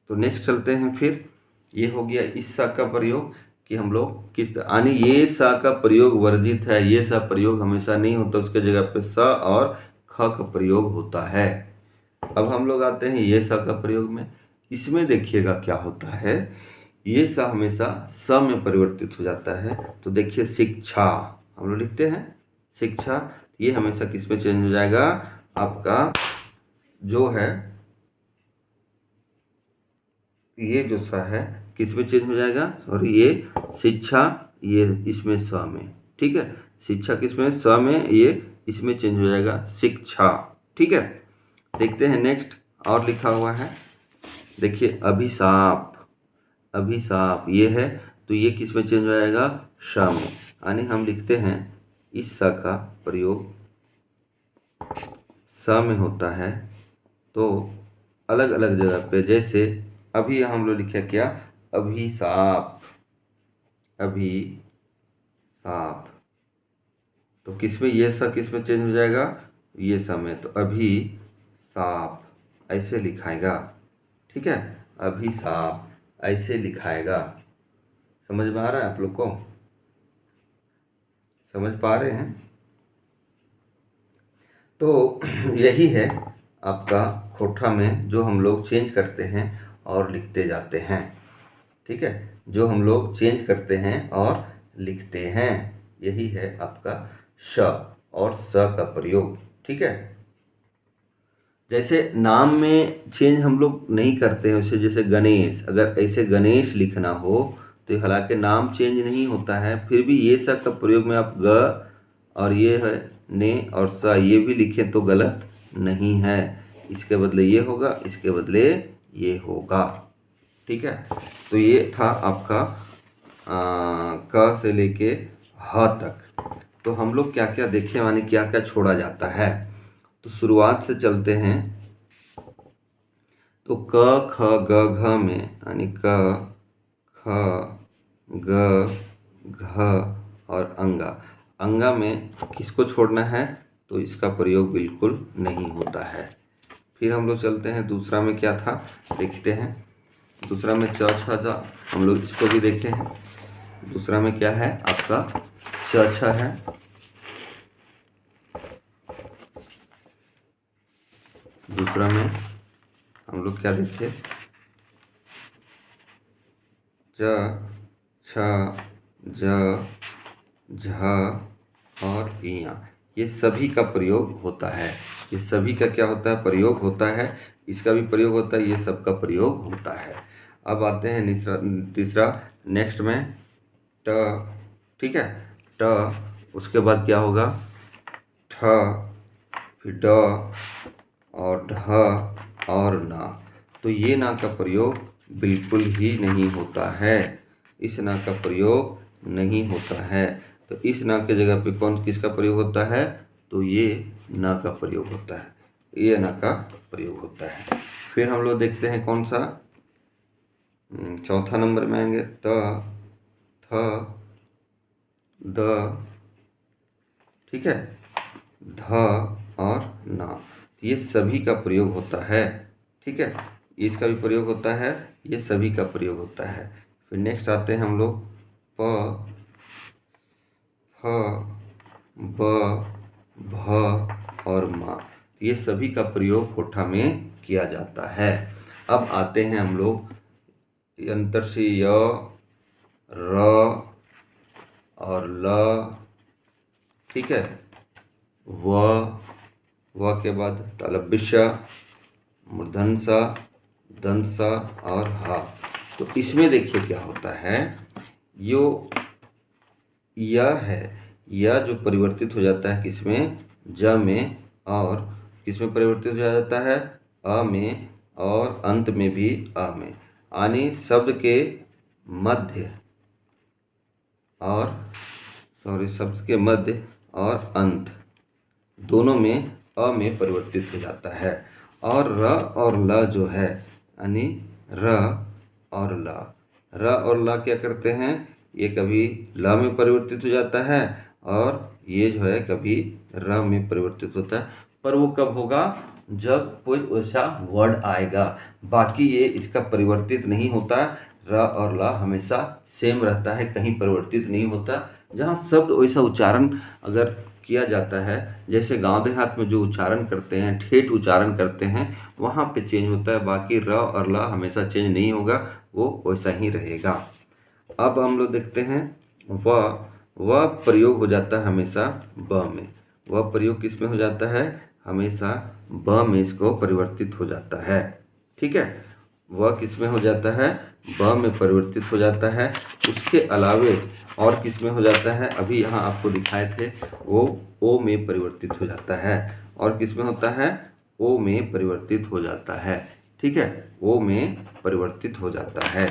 तो नेक्स्ट चलते हैं फिर। ये हो गया इस सा का प्रयोग, कि हम लोग किस, यानी ये सा का प्रयोग वर्जित है, ये सा प्रयोग हमेशा नहीं होता, उसके जगह पे स और ख का प्रयोग होता है। अब हम लोग आते हैं ये सा का प्रयोग में, इसमें देखिएगा क्या होता है, ये सा हमेशा स में परिवर्तित हो जाता है। तो देखिए शिक्षा, हम लोग लिखते हैं शिक्षा, ये हमेशा किस में चेंज हो जाएगा, आपका जो है ये जो सा है किस में चेंज हो जाएगा, और ये शिक्षा, ये इसमें स में। ठीक है, शिक्षा किस में, स में, ये इसमें चेंज हो जाएगा, शिक्षा। ठीक है, देखते हैं नेक्स्ट, और लिखा हुआ है, देखिए अभिशाप, अभिशाप ये है, तो ये किस में चेंज हो जाएगा, श में, यानी हम लिखते हैं इस स का प्रयोग स में होता है तो अलग अलग जगह पे, जैसे अभी हम लोग लिखे क्या, अभिशाप, अभिशाप, तो किसमें ये स किसमें चेंज हो जाएगा, ये स में, तो अभी साप ऐसे लिखाएगा। ठीक है, अभिशाप ऐसे लिखाएगा। समझ में आ रहा है आप लोग को, समझ पा रहे हैं? तो यही है आपका खोटा में जो हम लोग चेंज करते हैं और लिखते जाते हैं। ठीक है, जो हम लोग चेंज करते हैं और लिखते हैं, यही है आपका श और स का प्रयोग। ठीक है, जैसे नाम में चेंज हम लोग नहीं करते हैं वैसे, जैसे गणेश, अगर ऐसे गणेश लिखना हो तो हालांकि नाम चेंज नहीं होता है, फिर भी ये स का प्रयोग में आप ग और ये है ने और स ये भी लिखें तो गलत नहीं है। इसके बदले ये होगा, इसके बदले ये होगा। ठीक है, तो ये था आपका क से लेके ह तक। तो हम लोग क्या क्या देखे, माने क्या क्या छोड़ा जाता है। तो शुरुआत से चलते हैं। तो क ख ग घ में, यानी क ख ग घ और अंगा, अंगा में किसको छोड़ना है, तो इसका प्रयोग बिल्कुल नहीं होता है। फिर हम लोग चलते हैं, दूसरा में क्या था देखते हैं। दूसरा में च छ था, हम लोग इसको भी देखे हैं। दूसरा में क्या है आपका, च छ है। दूसरा में हम लोग क्या देखे, च छ ज झ और इया, ये सभी का प्रयोग होता है। ये सभी का क्या होता है, प्रयोग होता है। इसका भी प्रयोग होता है, ये सब का प्रयोग होता है। अब आते हैं तीसरा नेक्स्ट में ट। ठीक है, ट, उसके बाद क्या होगा, ठ, फिर ड और ढ और ना। तो ये ना का प्रयोग बिल्कुल ही नहीं होता है, इस ना का प्रयोग नहीं होता है। तो इस ना के जगह पे कौन किसका प्रयोग होता है, तो ये ना का प्रयोग होता है, ये ना का प्रयोग होता है। फिर हम लोग देखते हैं कौन सा, चौथा नंबर में आएंगे, त थ द, ठीक है, ध और ना, ये सभी का प्रयोग होता है। ठीक है, इसका भी प्रयोग होता है, ये सभी का प्रयोग होता है। फिर नेक्स्ट आते हैं हम लोग प, फ, ब, भ और मा, ये सभी का प्रयोग कोठा में किया जाता है। अब आते हैं हम लोग अंतर से य, र और ल, ठीक है, व के बाद तलबिश, मूर्धन्य, दंस और हा। तो इसमें देखिए क्या होता है, यो यह है, यह जो परिवर्तित हो जाता है किसमें, ज में, और किसमें परिवर्तित हो जाता है, अ में, और अंत में भी अ में, यानी शब्द के मध्य और शब्द के मध्य और अंत दोनों में अ में परिवर्तित हो जाता है। और र और ल जो है, यानी र और ल क्या करते हैं, ये कभी ल में परिवर्तित हो जाता है और ये जो है कभी र में परिवर्तित होता है। पर वो कब होगा, जब कोई ऐसा वर्ड आएगा, बाकी ये इसका परिवर्तित नहीं होता। र और ल हमेशा सेम रहता है, कहीं परिवर्तित नहीं होता। जहाँ शब्द वैसा उच्चारण अगर किया जाता है, जैसे गांव देहात में जो उच्चारण करते हैं, ठेठ उच्चारण करते हैं, वहाँ पे चेंज होता है, बाकी र और ल हमेशा चेंज नहीं होगा, वो वैसा ही रहेगा। अब हम लोग देखते हैं वह प्रयोग हो जाता है हमेशा ब में। वह प्रयोग किस में हो जाता है, हमेशा ब में इसको परिवर्तित हो जाता है। ठीक है, वह किस में हो जाता है, ब में परिवर्तित हो जाता है। उसके अलावे और किस में हो जाता है, अभी यहाँ आपको दिखाए थे, वो ओ में परिवर्तित हो जाता है। और किस में होता है, ओ में परिवर्तित हो जाता है। ठीक है, ओ में परिवर्तित हो जाता है।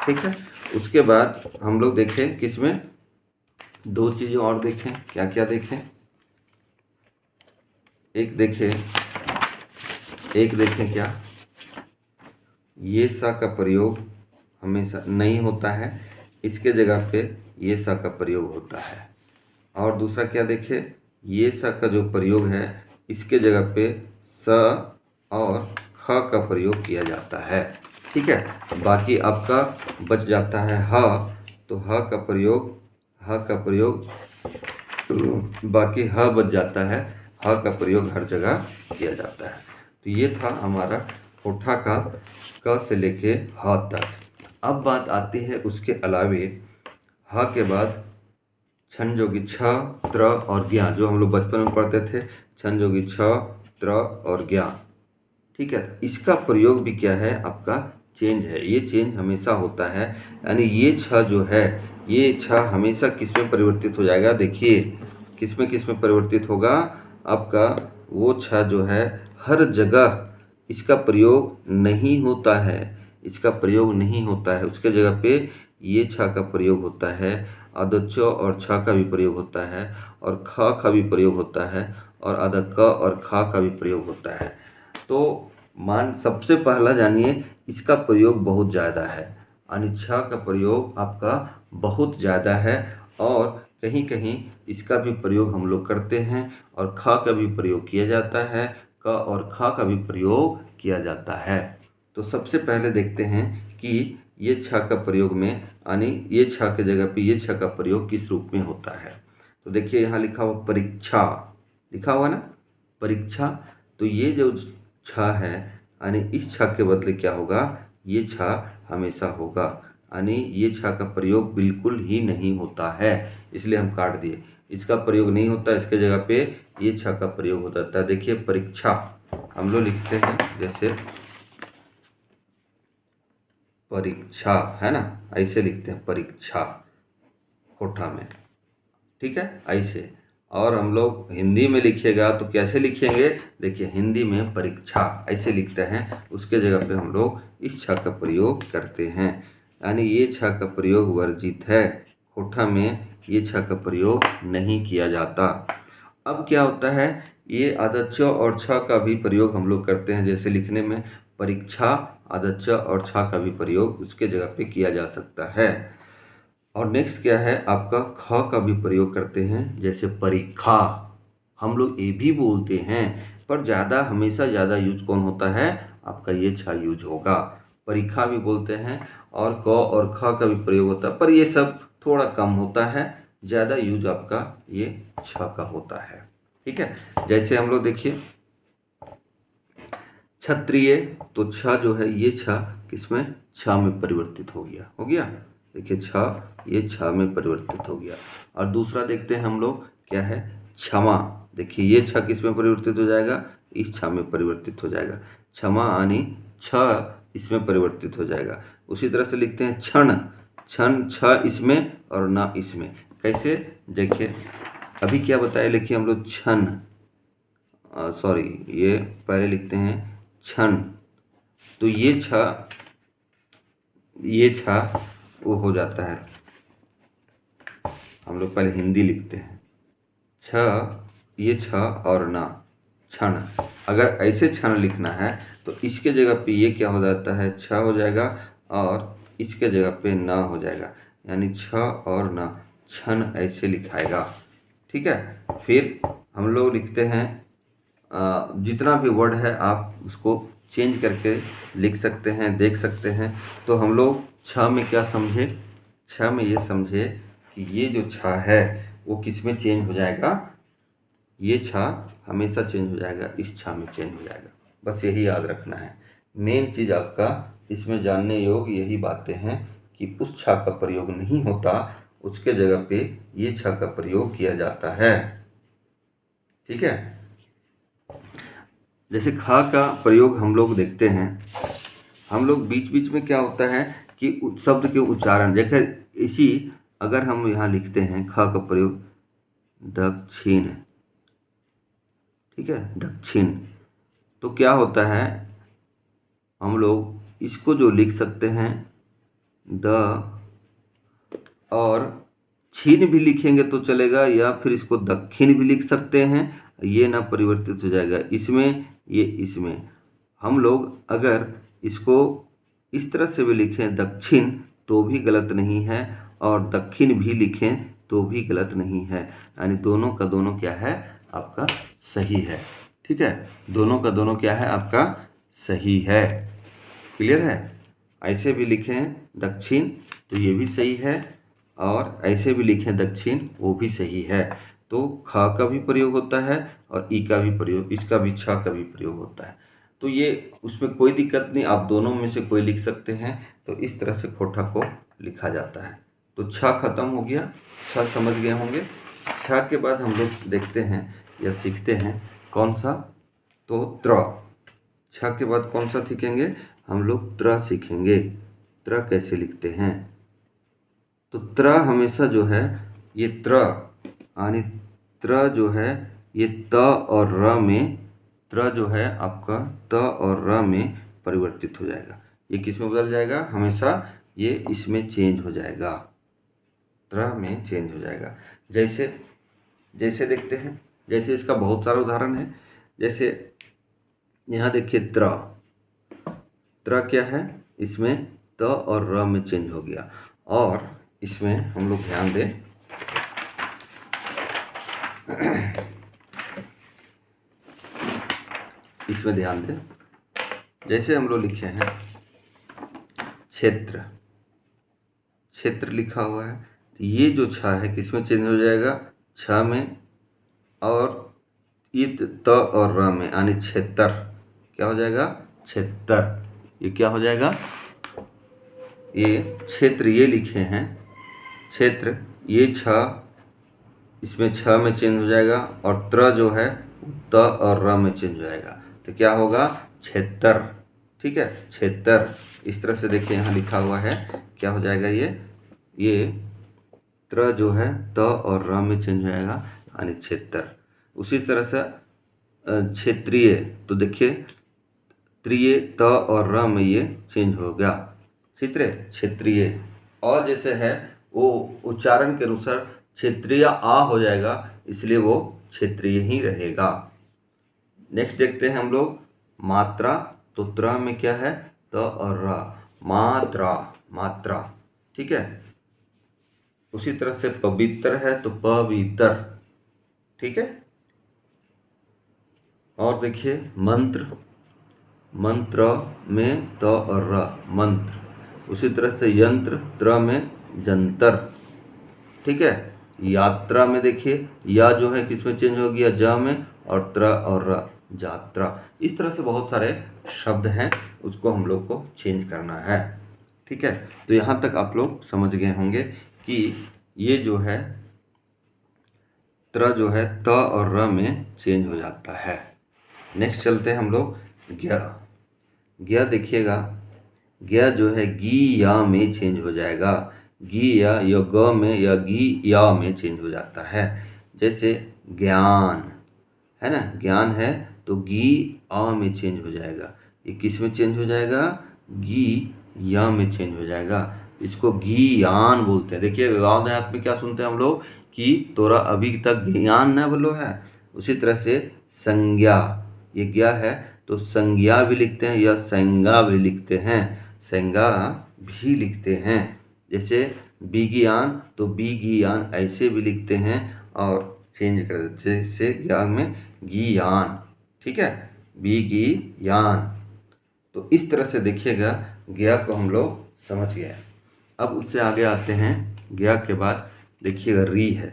ठीक है, उसके बाद हम लोग देखें किस में, दो चीज़ें और देखें, क्या क्या देखें, एक देखें क्या, ये सा का प्रयोग हमेशा नहीं होता है, इसके जगह पे ये सा का प्रयोग होता है। और दूसरा क्या देखें, ये सा का जो प्रयोग है इसके जगह पे स और ख का प्रयोग किया जाता है। ठीक है, बाकी आपका बच जाता है ह, तो ह का प्रयोग बाकी ह बच जाता है, ह का प्रयोग हर जगह किया जाता है। तो ये था हमारा होठा का क से लेके ह तक। अब बात आती है उसके अलावे ह के बाद छन जोगी छ, त्र और ज्ञा, जो हम लोग बचपन में पढ़ते थे, छन जोगी छ, त्र और ज्ञा। ठीक है, इसका प्रयोग भी क्या है आपका चेंज है, ये चेंज हमेशा होता है। यानी ये छ जो है, ये छ हमेशा किस में परिवर्तित हो जाएगा, देखिए किस में परिवर्तित होगा आपका, वो छ जो है हर जगह इसका प्रयोग नहीं होता है, इसका प्रयोग नहीं होता है, उसके जगह पे ये छ का प्रयोग होता है, आधा च और छ का भी प्रयोग होता है, और ख का भी प्रयोग होता है, और आधा क और ख का भी प्रयोग होता है। तो सबसे पहला जानिए, इसका प्रयोग बहुत ज़्यादा है, यानी छ का प्रयोग आपका बहुत ज़्यादा है, और कहीं कहीं इसका भी प्रयोग हम लोग करते हैं, और ख का भी प्रयोग किया जाता है, क और ख का भी प्रयोग किया जाता है। तो सबसे पहले देखते हैं कि ये छ का प्रयोग में, यानी ये छ के जगह पे ये छ का प्रयोग किस रूप में होता है। तो देखिए यहाँ लिखा हुआ परीक्षा, लिखा हुआ ना परीक्षा, तो ये जो छ है, यानी इस छ के बदले क्या होगा, ये छ हमेशा होगा, यानी ये छ का प्रयोग बिल्कुल ही नहीं होता है, इसलिए हम काट दिए, इसका प्रयोग नहीं होता, इसके जगह पे ये छ का प्रयोग हो जाता है। देखिए परीक्षा हम लोग लिखते हैं जैसे परीक्षा, है ना, ऐसे लिखते हैं परीक्षा होठा में। ठीक है, ऐसे। और हम लोग हिंदी में लिखिएगा तो कैसे लिखेंगे, देखिए हिंदी में परीक्षा ऐसे लिखते हैं, उसके जगह पे हम लोग इस छ का प्रयोग करते हैं, यानी ये छ का प्रयोग वर्जित है, होठा में ये छ का प्रयोग नहीं किया जाता। अब क्या होता है, ये आधा च और छ का भी प्रयोग हम लोग करते हैं, जैसे लिखने में परीक्षा, आधा च और छ का भी प्रयोग उसके जगह पे किया जा सकता है। और नेक्स्ट क्या है आपका, ख का भी प्रयोग करते हैं, जैसे परीक्षा हम लोग ये भी बोलते हैं, पर हमेशा ज़्यादा यूज कौन होता है, आपका ये छ यूज होगा, परीक्षा भी बोलते हैं, और क और ख का भी प्रयोग होता है, पर ये सब थोड़ा कम होता है, ज़्यादा यूज आपका ये छ का होता है। ठीक है, जैसे हम लोग देखिए क्षत्रिय, तो छ जो है ये छ किसमें, छ में परिवर्तित हो गया, देखिए छ, ये छ में परिवर्तित हो गया। और दूसरा देखते हैं हम लोग क्या है, क्षमा, देखिए ये छ किस में परिवर्तित हो जाएगा, इस छ में परिवर्तित हो जाएगा, क्षमा यानी छ इसमें परिवर्तित हो जाएगा। उसी तरह से लिखते हैं क्षण, छ इसमें और ना इसमें, कैसे, देखिए अभी क्या बताया, लिखिए हम लोग क्षण, सॉरी ये पहले लिखते हैं क्षण, तो ये छ वो हो जाता है, हम लोग पहले हिंदी लिखते हैं छ, ये छ और ना क्षण, अगर ऐसे क्षण लिखना है तो इसके जगह पे ये क्या हो जाता है, छ हो जाएगा, और इसके जगह पे ना हो जाएगा, यानी छ और ना, क्षण ऐसे लिखाएगा। ठीक है, फिर हम लोग लिखते हैं जितना भी वर्ड है आप उसको चेंज करके लिख सकते हैं, देख सकते हैं। तो हम लोग छ में क्या समझे, छ में ये समझे कि ये जो छ है वो किस में चेंज हो जाएगा, ये छ हमेशा चेंज हो जाएगा, इस छ में चेंज हो जाएगा, बस यही याद रखना है। मेन चीज़ आपका इसमें जानने योग्य यही बातें हैं कि उस छ का प्रयोग नहीं होता, उसके जगह पे ये छ का प्रयोग किया जाता है। ठीक है, जैसे खा का प्रयोग हम लोग देखते हैं, हम लोग बीच बीच में क्या होता है कि शब्द के उच्चारण, देखिए इसी अगर हम यहाँ लिखते हैं ख का प्रयोग दक्षिण, ठीक है, दक्षिण, तो क्या होता है, हम लोग इसको जो लिख सकते हैं द और दक्षिण भी लिखेंगे तो चलेगा, या फिर इसको दक्षिण भी लिख सकते हैं। ये ना परिवर्तित हो जाएगा इसमें, ये इसमें। हम लोग अगर इसको इस तरह से भी लिखें दक्षिण तो भी गलत नहीं है, और दक्षिण भी लिखें तो भी गलत नहीं है, यानी दोनों का दोनों क्या है, आपका सही है। ठीक है, दोनों का दोनों क्या है, आपका सही है। क्लियर है? ऐसे भी लिखें दक्षिण तो ये भी सही है, और ऐसे भी लिखें दक्षिण वो भी सही है। तो ख का भी प्रयोग होता है और ई का भी प्रयोग, इसका भी छ का भी प्रयोग होता है। तो ये उसमें कोई दिक्कत नहीं, आप दोनों में से कोई लिख सकते हैं। तो इस तरह से खोटा को लिखा जाता है। तो छ खत्म हो गया, छ समझ गए होंगे। छ के बाद हम लोग देखते हैं या सीखते हैं कौन सा, तो त्र। छ के बाद कौन सा सीखेंगे, हम लोग त्र सीखेंगे। त्र कैसे लिखते हैं, तो त्र हमेशा जो है ये त्र, यानी त्र जो है ये त और र में, त्र जो है आपका त और र में परिवर्तित हो जाएगा। ये किस में बदल जाएगा, हमेशा ये इसमें चेंज हो जाएगा, त्र में चेंज हो जाएगा। जैसे जैसे देखते हैं, जैसे इसका बहुत सारा उदाहरण है। जैसे यहाँ देखिए त्र, त्र क्या है, इसमें त और र में चेंज हो गया। और इसमें हम लोग ध्यान दें, इसमें ध्यान दें, जैसे हम लोग लिखे हैं क्षेत्र, क्षेत्र लिखा हुआ है, तो ये जो छ है किसमें चेंज हो जाएगा, छ में, और ये त और र में, यानी क्षेत्र क्या हो जाएगा, क्षेत्र। ये क्या हो जाएगा, ये क्षेत्र ये लिखे हैं क्षेत्र, ये छ इसमें छ में चेंज हो जाएगा, और त्र जो है त और र में चेंज हो जाएगा, तो क्या होगा, क्षेत्र। ठीक है, क्षेत्र। इस तरह से देखिए यहाँ लिखा हुआ है, क्या हो जाएगा, ये त्र जो है त और र में चेंज हो जाएगा, यानी क्षेत्र। उसी तरह से क्षेत्रीय, तो देखिए त्रिय त और र में ये चेंज हो गया, क्षेत्रीय। और जैसे है वो उच्चारण के अनुसार क्षेत्रीय आ हो जाएगा, इसलिए वो क्षेत्रीय ही रहेगा। नेक्स्ट देखते हैं हम लोग मात्रा। तो त्र में क्या है, त और र, मात्रा, मात्रा। ठीक है, उसी तरह से पवित्र है तो पवित्र। ठीक है, और देखिए मंत्र, मंत्र में त और र, मंत्र। उसी तरह से यंत्र, त्र में जंतर। ठीक है, यात्रा में देखिए या जो है किसमें चेंज हो गया, ज में, और त्र और र, यात्रा। इस तरह से बहुत सारे शब्द हैं, उसको हम लोग को चेंज करना है। ठीक है, तो यहाँ तक आप लोग समझ गए होंगे कि ये जो है त्र जो है त और र में चेंज हो जाता है। नेक्स्ट चलते हैं हम लोग ज्ञ। ज्ञ देखिएगा, ज्ञ जो है गी या में चेंज हो जाएगा, गी या ग में या गी या में चेंज हो जाता है। जैसे ज्ञान है ना, ज्ञान है तो गी आ में चेंज हो जाएगा। ये किस में चेंज हो जाएगा, गी या में चेंज हो जाएगा। इसको ज्ञान बोलते हैं। देखिए गाँव देहात में क्या सुनते हैं हम लोग कि तोरा अभी तक ज्ञान न बोलो है। उसी तरह से संज्ञा, ये ज्ञा है तो संज्ञा भी लिखते हैं या संज्ञा भी लिखते हैं, संज्ञा भी लिखते हैं। जैसे विज्ञान तो विज्ञान ऐसे भी लिखते हैं, और चेंज कर देते हैं, जैसे ज्ञान में ज्ञान। ठीक है, विज्ञान। तो इस तरह से देखिएगा ज्ञा को हम लोग समझ गए। अब उससे आगे आते हैं, ज्ञा के बाद देखिएगा री है,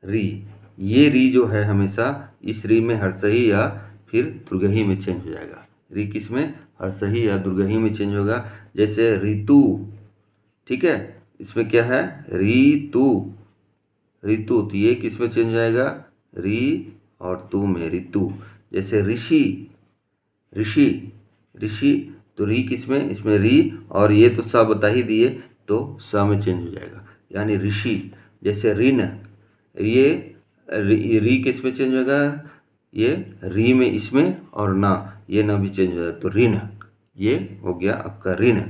री। ये री जो है हमेशा इस री में हर्षही या फिर दुर्गही में चेंज हो जाएगा। री किस में, हर्षही या दुर्गही में चेंज होगा। जैसे ऋतु, ठीक है, इसमें क्या है, ऋतु, ऋतु, तो ये किस में चेंज हो जाएगा, री और तू में, ऋतु। जैसे ऋषि, ऋषि, ऋषि, तो री किस में, इसमें री, और ये तो स बता ही दिए तो स में चेंज हो जाएगा, यानी ऋषि। जैसे ऋण, ये री किस में चेंज होगा, ये री में, इसमें, और ना, ये ना भी चेंज हो जाएगा तो ऋण। ये हो गया आपका ऋण।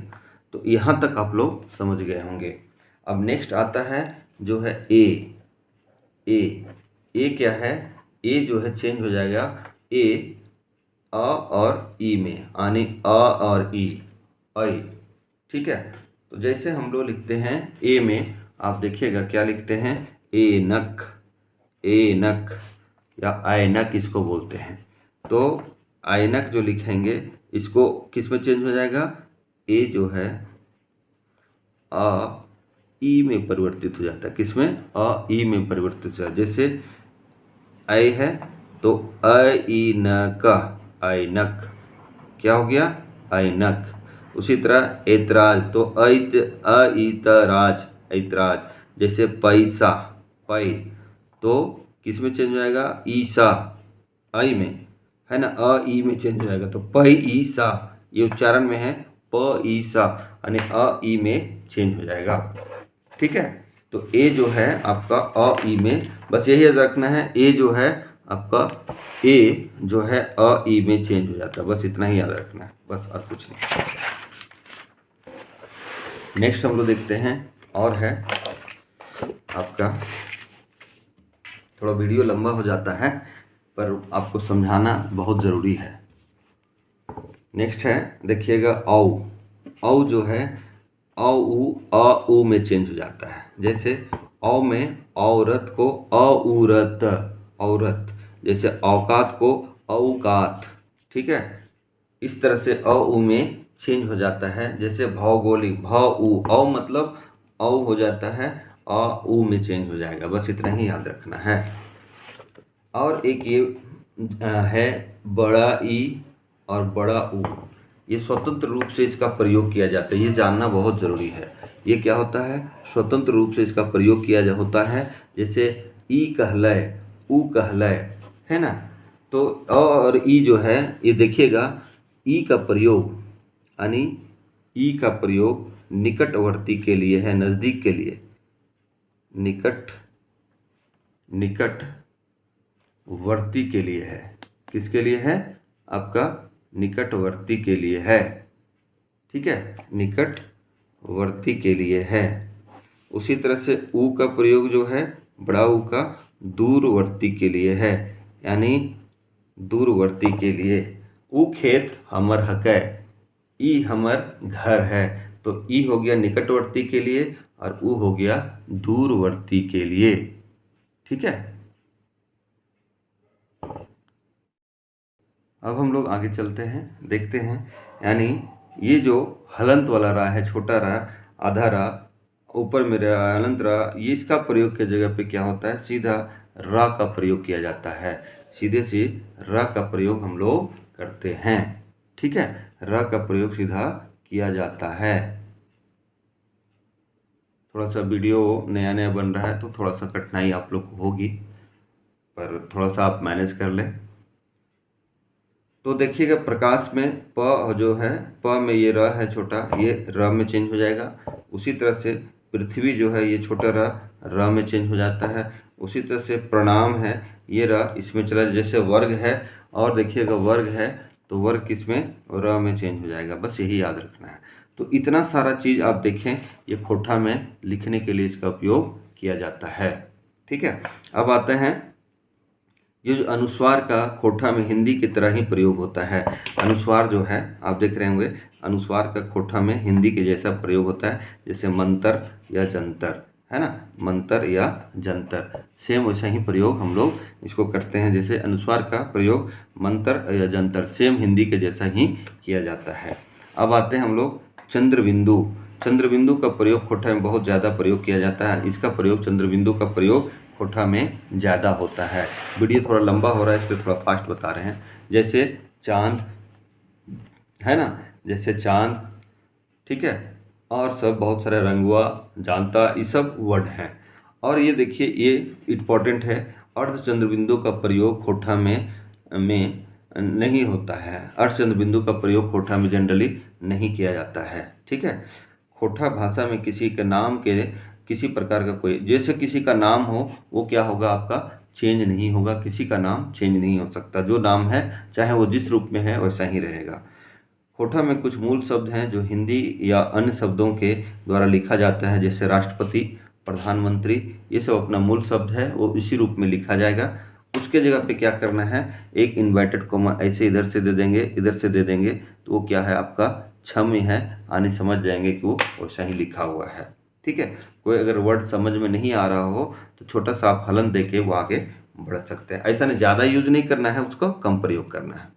तो यहाँ तक आप लोग समझ गए होंगे। अब नेक्स्ट आता है जो है ए, ए क्या है, ए जो है चेंज हो जाएगा ए अ और ई में, यानी अ और ई, ऐ। ठीक है, तो जैसे हम लोग लिखते हैं ए में, आप देखिएगा क्या लिखते हैं, एनक, एनक या ऐनक इसको बोलते हैं। तो ऐनक जो लिखेंगे इसको किस में चेंज हो जाएगा, ए जो है अ ई में परिवर्तित हो जाता है। किस में, अ ई में परिवर्तित हो जाता है। जैसे ऐ है तो ऐनक, ऐनक क्या हो गया, ऐनक। उसी तरह ऐतराज, तो ऐतराज, ऐतराज। जैसे पैसा, पै, तो किस में चेंज हो जाएगा, ईसा, ऐ में, है ना, अ ई में चेंज हो जाएगा। तो पै ईसा, ये उच्चारण में है प ईसा, यानी अ ई में चेंज हो जाएगा। ठीक है, तो ए जो है आपका अ ई में, बस यही याद रखना है, ए जो है आपका, ए जो है अ ई में चेंज हो जाता है, बस इतना ही याद रखना है, बस और कुछ नहीं। नेक्स्ट हम लोग देखते हैं, और है आपका, थोड़ा वीडियो लंबा हो जाता है पर आपको समझाना बहुत ज़रूरी है। नेक्स्ट है, देखिएगा औ, औ जो है औ उ अ उ में चेंज हो जाता है। जैसे औ में औरत को औरत, औरत। जैसे औकात को औकात। ठीक है, इस तरह से अ उ में चेंज हो जाता है। जैसे भौगोलिक, भ उ, औ मतलब औ हो जाता है, अ उ में चेंज हो जाएगा, बस इतना ही याद रखना है। और एक ये है बड़ा ई और बड़ा ऊ, ये स्वतंत्र रूप से इसका प्रयोग किया जाता है, ये जानना बहुत ज़रूरी है। ये क्या होता है, स्वतंत्र रूप से इसका प्रयोग किया होता है। जैसे ई कहलय, ऊ कहलय, है ना। तो अ और ई जो है, ये देखिएगा ई का प्रयोग, यानी ई का प्रयोग निकटवर्ती के लिए है, नज़दीक के लिए, निकट, निकटवर्ती के लिए है। किसके लिए है, आपका निकटवर्ती के लिए है। ठीक है, निकटवर्ती के लिए है। उसी तरह से ऊ का प्रयोग जो है, बड़ा ऊ का, दूरवर्ती के लिए है, यानी दूरवर्ती के लिए। ऊ खेत हमर हकै, ई हमर घर है। तो ई हो गया निकटवर्ती के लिए और ऊ हो गया दूरवर्ती के लिए। ठीक है, अब हम लोग आगे चलते हैं, देखते हैं। यानी ये जो हलंत वाला रा है, छोटा रा, आधा रा, ऊपर में रा, हलंत रा, ये इसका प्रयोग की जगह पे क्या होता है, सीधा रा का प्रयोग किया जाता है। सीधे से रा का प्रयोग हम लोग करते हैं। ठीक है, रा का प्रयोग सीधा किया जाता है। थोड़ा सा वीडियो नया नया बन रहा है तो थोड़ा सा कठिनाई आप लोग को होगी, पर थोड़ा सा आप मैनेज कर लें। तो देखिएगा प्रकाश में प जो है, प में ये र है छोटा, ये र में चेंज हो जाएगा। उसी तरह से पृथ्वी जो है, ये छोटा र में चेंज हो जाता है। उसी तरह से प्रणाम है, ये र इसमें चला। जैसे वर्ग है, और देखिएगा वर्ग है तो वर्ग किस में, र में चेंज हो जाएगा, बस यही याद रखना है। तो इतना सारा चीज़ आप देखें, ये खोटा में लिखने के लिए इसका उपयोग किया जाता है। ठीक है, अब आते हैं, ये जो अनुस्वार का खोटा में हिंदी की तरह ही प्रयोग होता है। अनुस्वार जो है आप देख रहे होंगे, अनुस्वार का खोटा में हिंदी के जैसा प्रयोग होता है। जैसे मंतर या जंतर, है ना, मंतर या जंतर, सेम वैसा ही प्रयोग हम लोग इसको करते हैं। जैसे अनुस्वार का प्रयोग मंतर या जंतर सेम हिंदी के जैसा ही किया जाता है। अब आते हैं हम लोग चंद्रबिंदु। चंद्रबिंदु का प्रयोग खोटा में बहुत ज़्यादा प्रयोग किया जाता है। इसका प्रयोग, चंद्रबिंदु का प्रयोग खोटा में ज़्यादा होता है। वीडियो थोड़ा लंबा हो रहा है इसलिए थोड़ा फास्ट बता रहे हैं। जैसे चांद, है ना, जैसे चांद, ठीक है, और सब बहुत सारे रंगुआ, जानता, ये सब वर्ड हैं। और ये देखिए, ये इम्पोर्टेंट है, अर्धचंद्र बिंदु का प्रयोग खोटा में नहीं होता है। अर्धचंद्र बिंदु का प्रयोग खोटा में जनरली नहीं किया जाता है। ठीक है, खोटा भाषा में किसी के नाम के, किसी प्रकार का कोई, जैसे किसी का नाम हो, वो क्या होगा, आपका चेंज नहीं होगा। किसी का नाम चेंज नहीं हो सकता, जो नाम है चाहे वो जिस रूप में है वैसा ही रहेगा। खोटा में कुछ मूल शब्द हैं जो हिंदी या अन्य शब्दों के द्वारा लिखा जाता है। जैसे राष्ट्रपति, प्रधानमंत्री, ये सब अपना मूल शब्द है, वो इसी रूप में लिखा जाएगा। उसके जगह पे क्या करना है, एक इन्वर्टेड कॉमा ऐसे इधर से दे देंगे, इधर से दे देंगे, तो वो क्या है आपका क्षम्य है, आने समझ जाएंगे कि वो वैसा ही लिखा हुआ है। ठीक है, कोई अगर वर्ड समझ में नहीं आ रहा हो तो छोटा सा आप हलन दे के वो आगे बढ़ सकते हैं। ऐसा नहीं ज़्यादा यूज नहीं करना है, उसको कम प्रयोग करना है।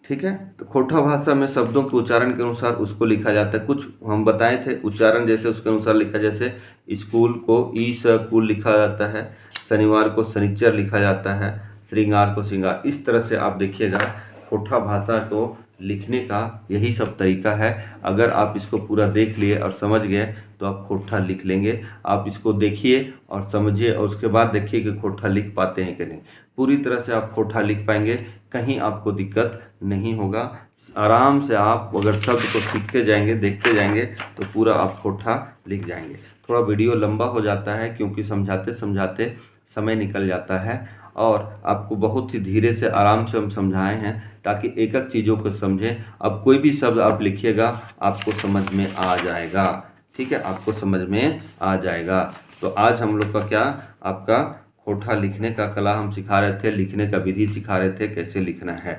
ठीक है, तो खोटा भाषा में शब्दों के उच्चारण के अनुसार उसको लिखा जाता है। कुछ हम बताए थे उच्चारण, जैसे उसके अनुसार लिखा, जैसे स्कूल को ई स्कूल लिखा जाता है, शनिवार को शनिचर लिखा जाता है, श्रृंगार को श्रृंगार। इस तरह से आप देखिएगा खोटा भाषा को लिखने का यही सब तरीका है। अगर आप इसको पूरा देख लिए और समझ गए तो आप खोटा लिख लेंगे। आप इसको देखिए और समझिए और उसके बाद देखिए कि खोटा लिख पाते हैं कि नहीं। पूरी तरह से आप खोटा लिख पाएंगे, कहीं आपको दिक्कत नहीं होगा। आराम से आप अगर शब्द को सीखते जाएंगे, देखते जाएंगे तो पूरा आप खोटा लिख जाएंगे। थोड़ा वीडियो लंबा हो जाता है क्योंकि समझाते समझाते समय निकल जाता है, और आपको बहुत ही धीरे से आराम से हम समझाए हैं ताकि एक एक चीज़ों को समझें। अब कोई भी शब्द आप लिखिएगा आपको समझ में आ जाएगा। ठीक है, आपको समझ में आ जाएगा। तो आज हम लोग का क्या, आपका खोटा लिखने का कला हम सिखा रहे थे, लिखने का विधि सिखा रहे थे, कैसे लिखना है।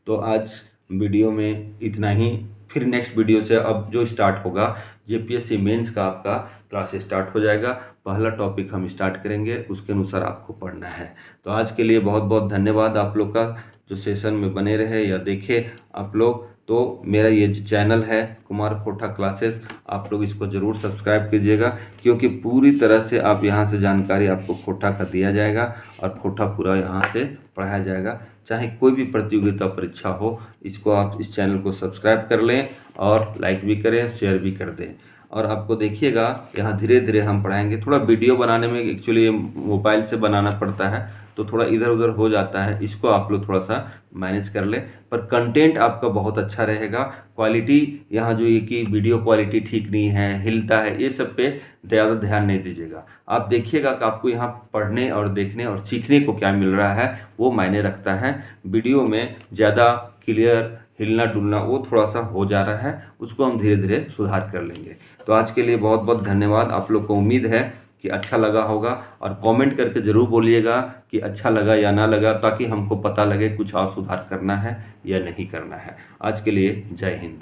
तो आज वीडियो में इतना ही। फिर नेक्स्ट वीडियो से अब जो स्टार्ट होगा, जेपीएससी मेंस का आपका क्लास स्टार्ट हो जाएगा। पहला टॉपिक हम स्टार्ट करेंगे, उसके अनुसार आपको पढ़ना है। तो आज के लिए बहुत बहुत धन्यवाद आप लोग का, जो सेशन में बने रहे या देखे आप लोग। तो मेरा ये चैनल है कुमार खोटा क्लासेस, आप लोग इसको ज़रूर सब्सक्राइब कीजिएगा, क्योंकि पूरी तरह से आप यहाँ से जानकारी आपको खोटा का दिया जाएगा और खोटा पूरा यहाँ से पढ़ाया जाएगा। चाहे कोई भी प्रतियोगिता परीक्षा हो, इसको आप इस चैनल को सब्सक्राइब कर लें और लाइक भी करें, शेयर भी कर दें। और आपको देखिएगा यहाँ धीरे धीरे हम पढ़ाएंगे। थोड़ा वीडियो बनाने में एक्चुअली ये मोबाइल से बनाना पड़ता है तो थोड़ा इधर उधर हो जाता है, इसको आप लोग थोड़ा सा मैनेज कर ले, पर कंटेंट आपका बहुत अच्छा रहेगा। क्वालिटी यहाँ जो ये कि वीडियो क्वालिटी ठीक नहीं है, हिलता है, ये सब पे ज़्यादा ध्यान नहीं दीजिएगा। आप देखिएगा कि आपको यहाँ पढ़ने और देखने और सीखने को क्या मिल रहा है, वो मायने रखता है। वीडियो में ज़्यादा क्लियर हिलना डुलना वो थोड़ा सा हो जा रहा है, उसको हम धीरे धीरे सुधार कर लेंगे। तो आज के लिए बहुत बहुत धन्यवाद। आप लोग को उम्मीद है कि अच्छा लगा होगा, और कमेंट करके ज़रूर बोलिएगा कि अच्छा लगा या ना लगा, ताकि हमको पता लगे कुछ और सुधार करना है या नहीं करना है। आज के लिए जय हिंद।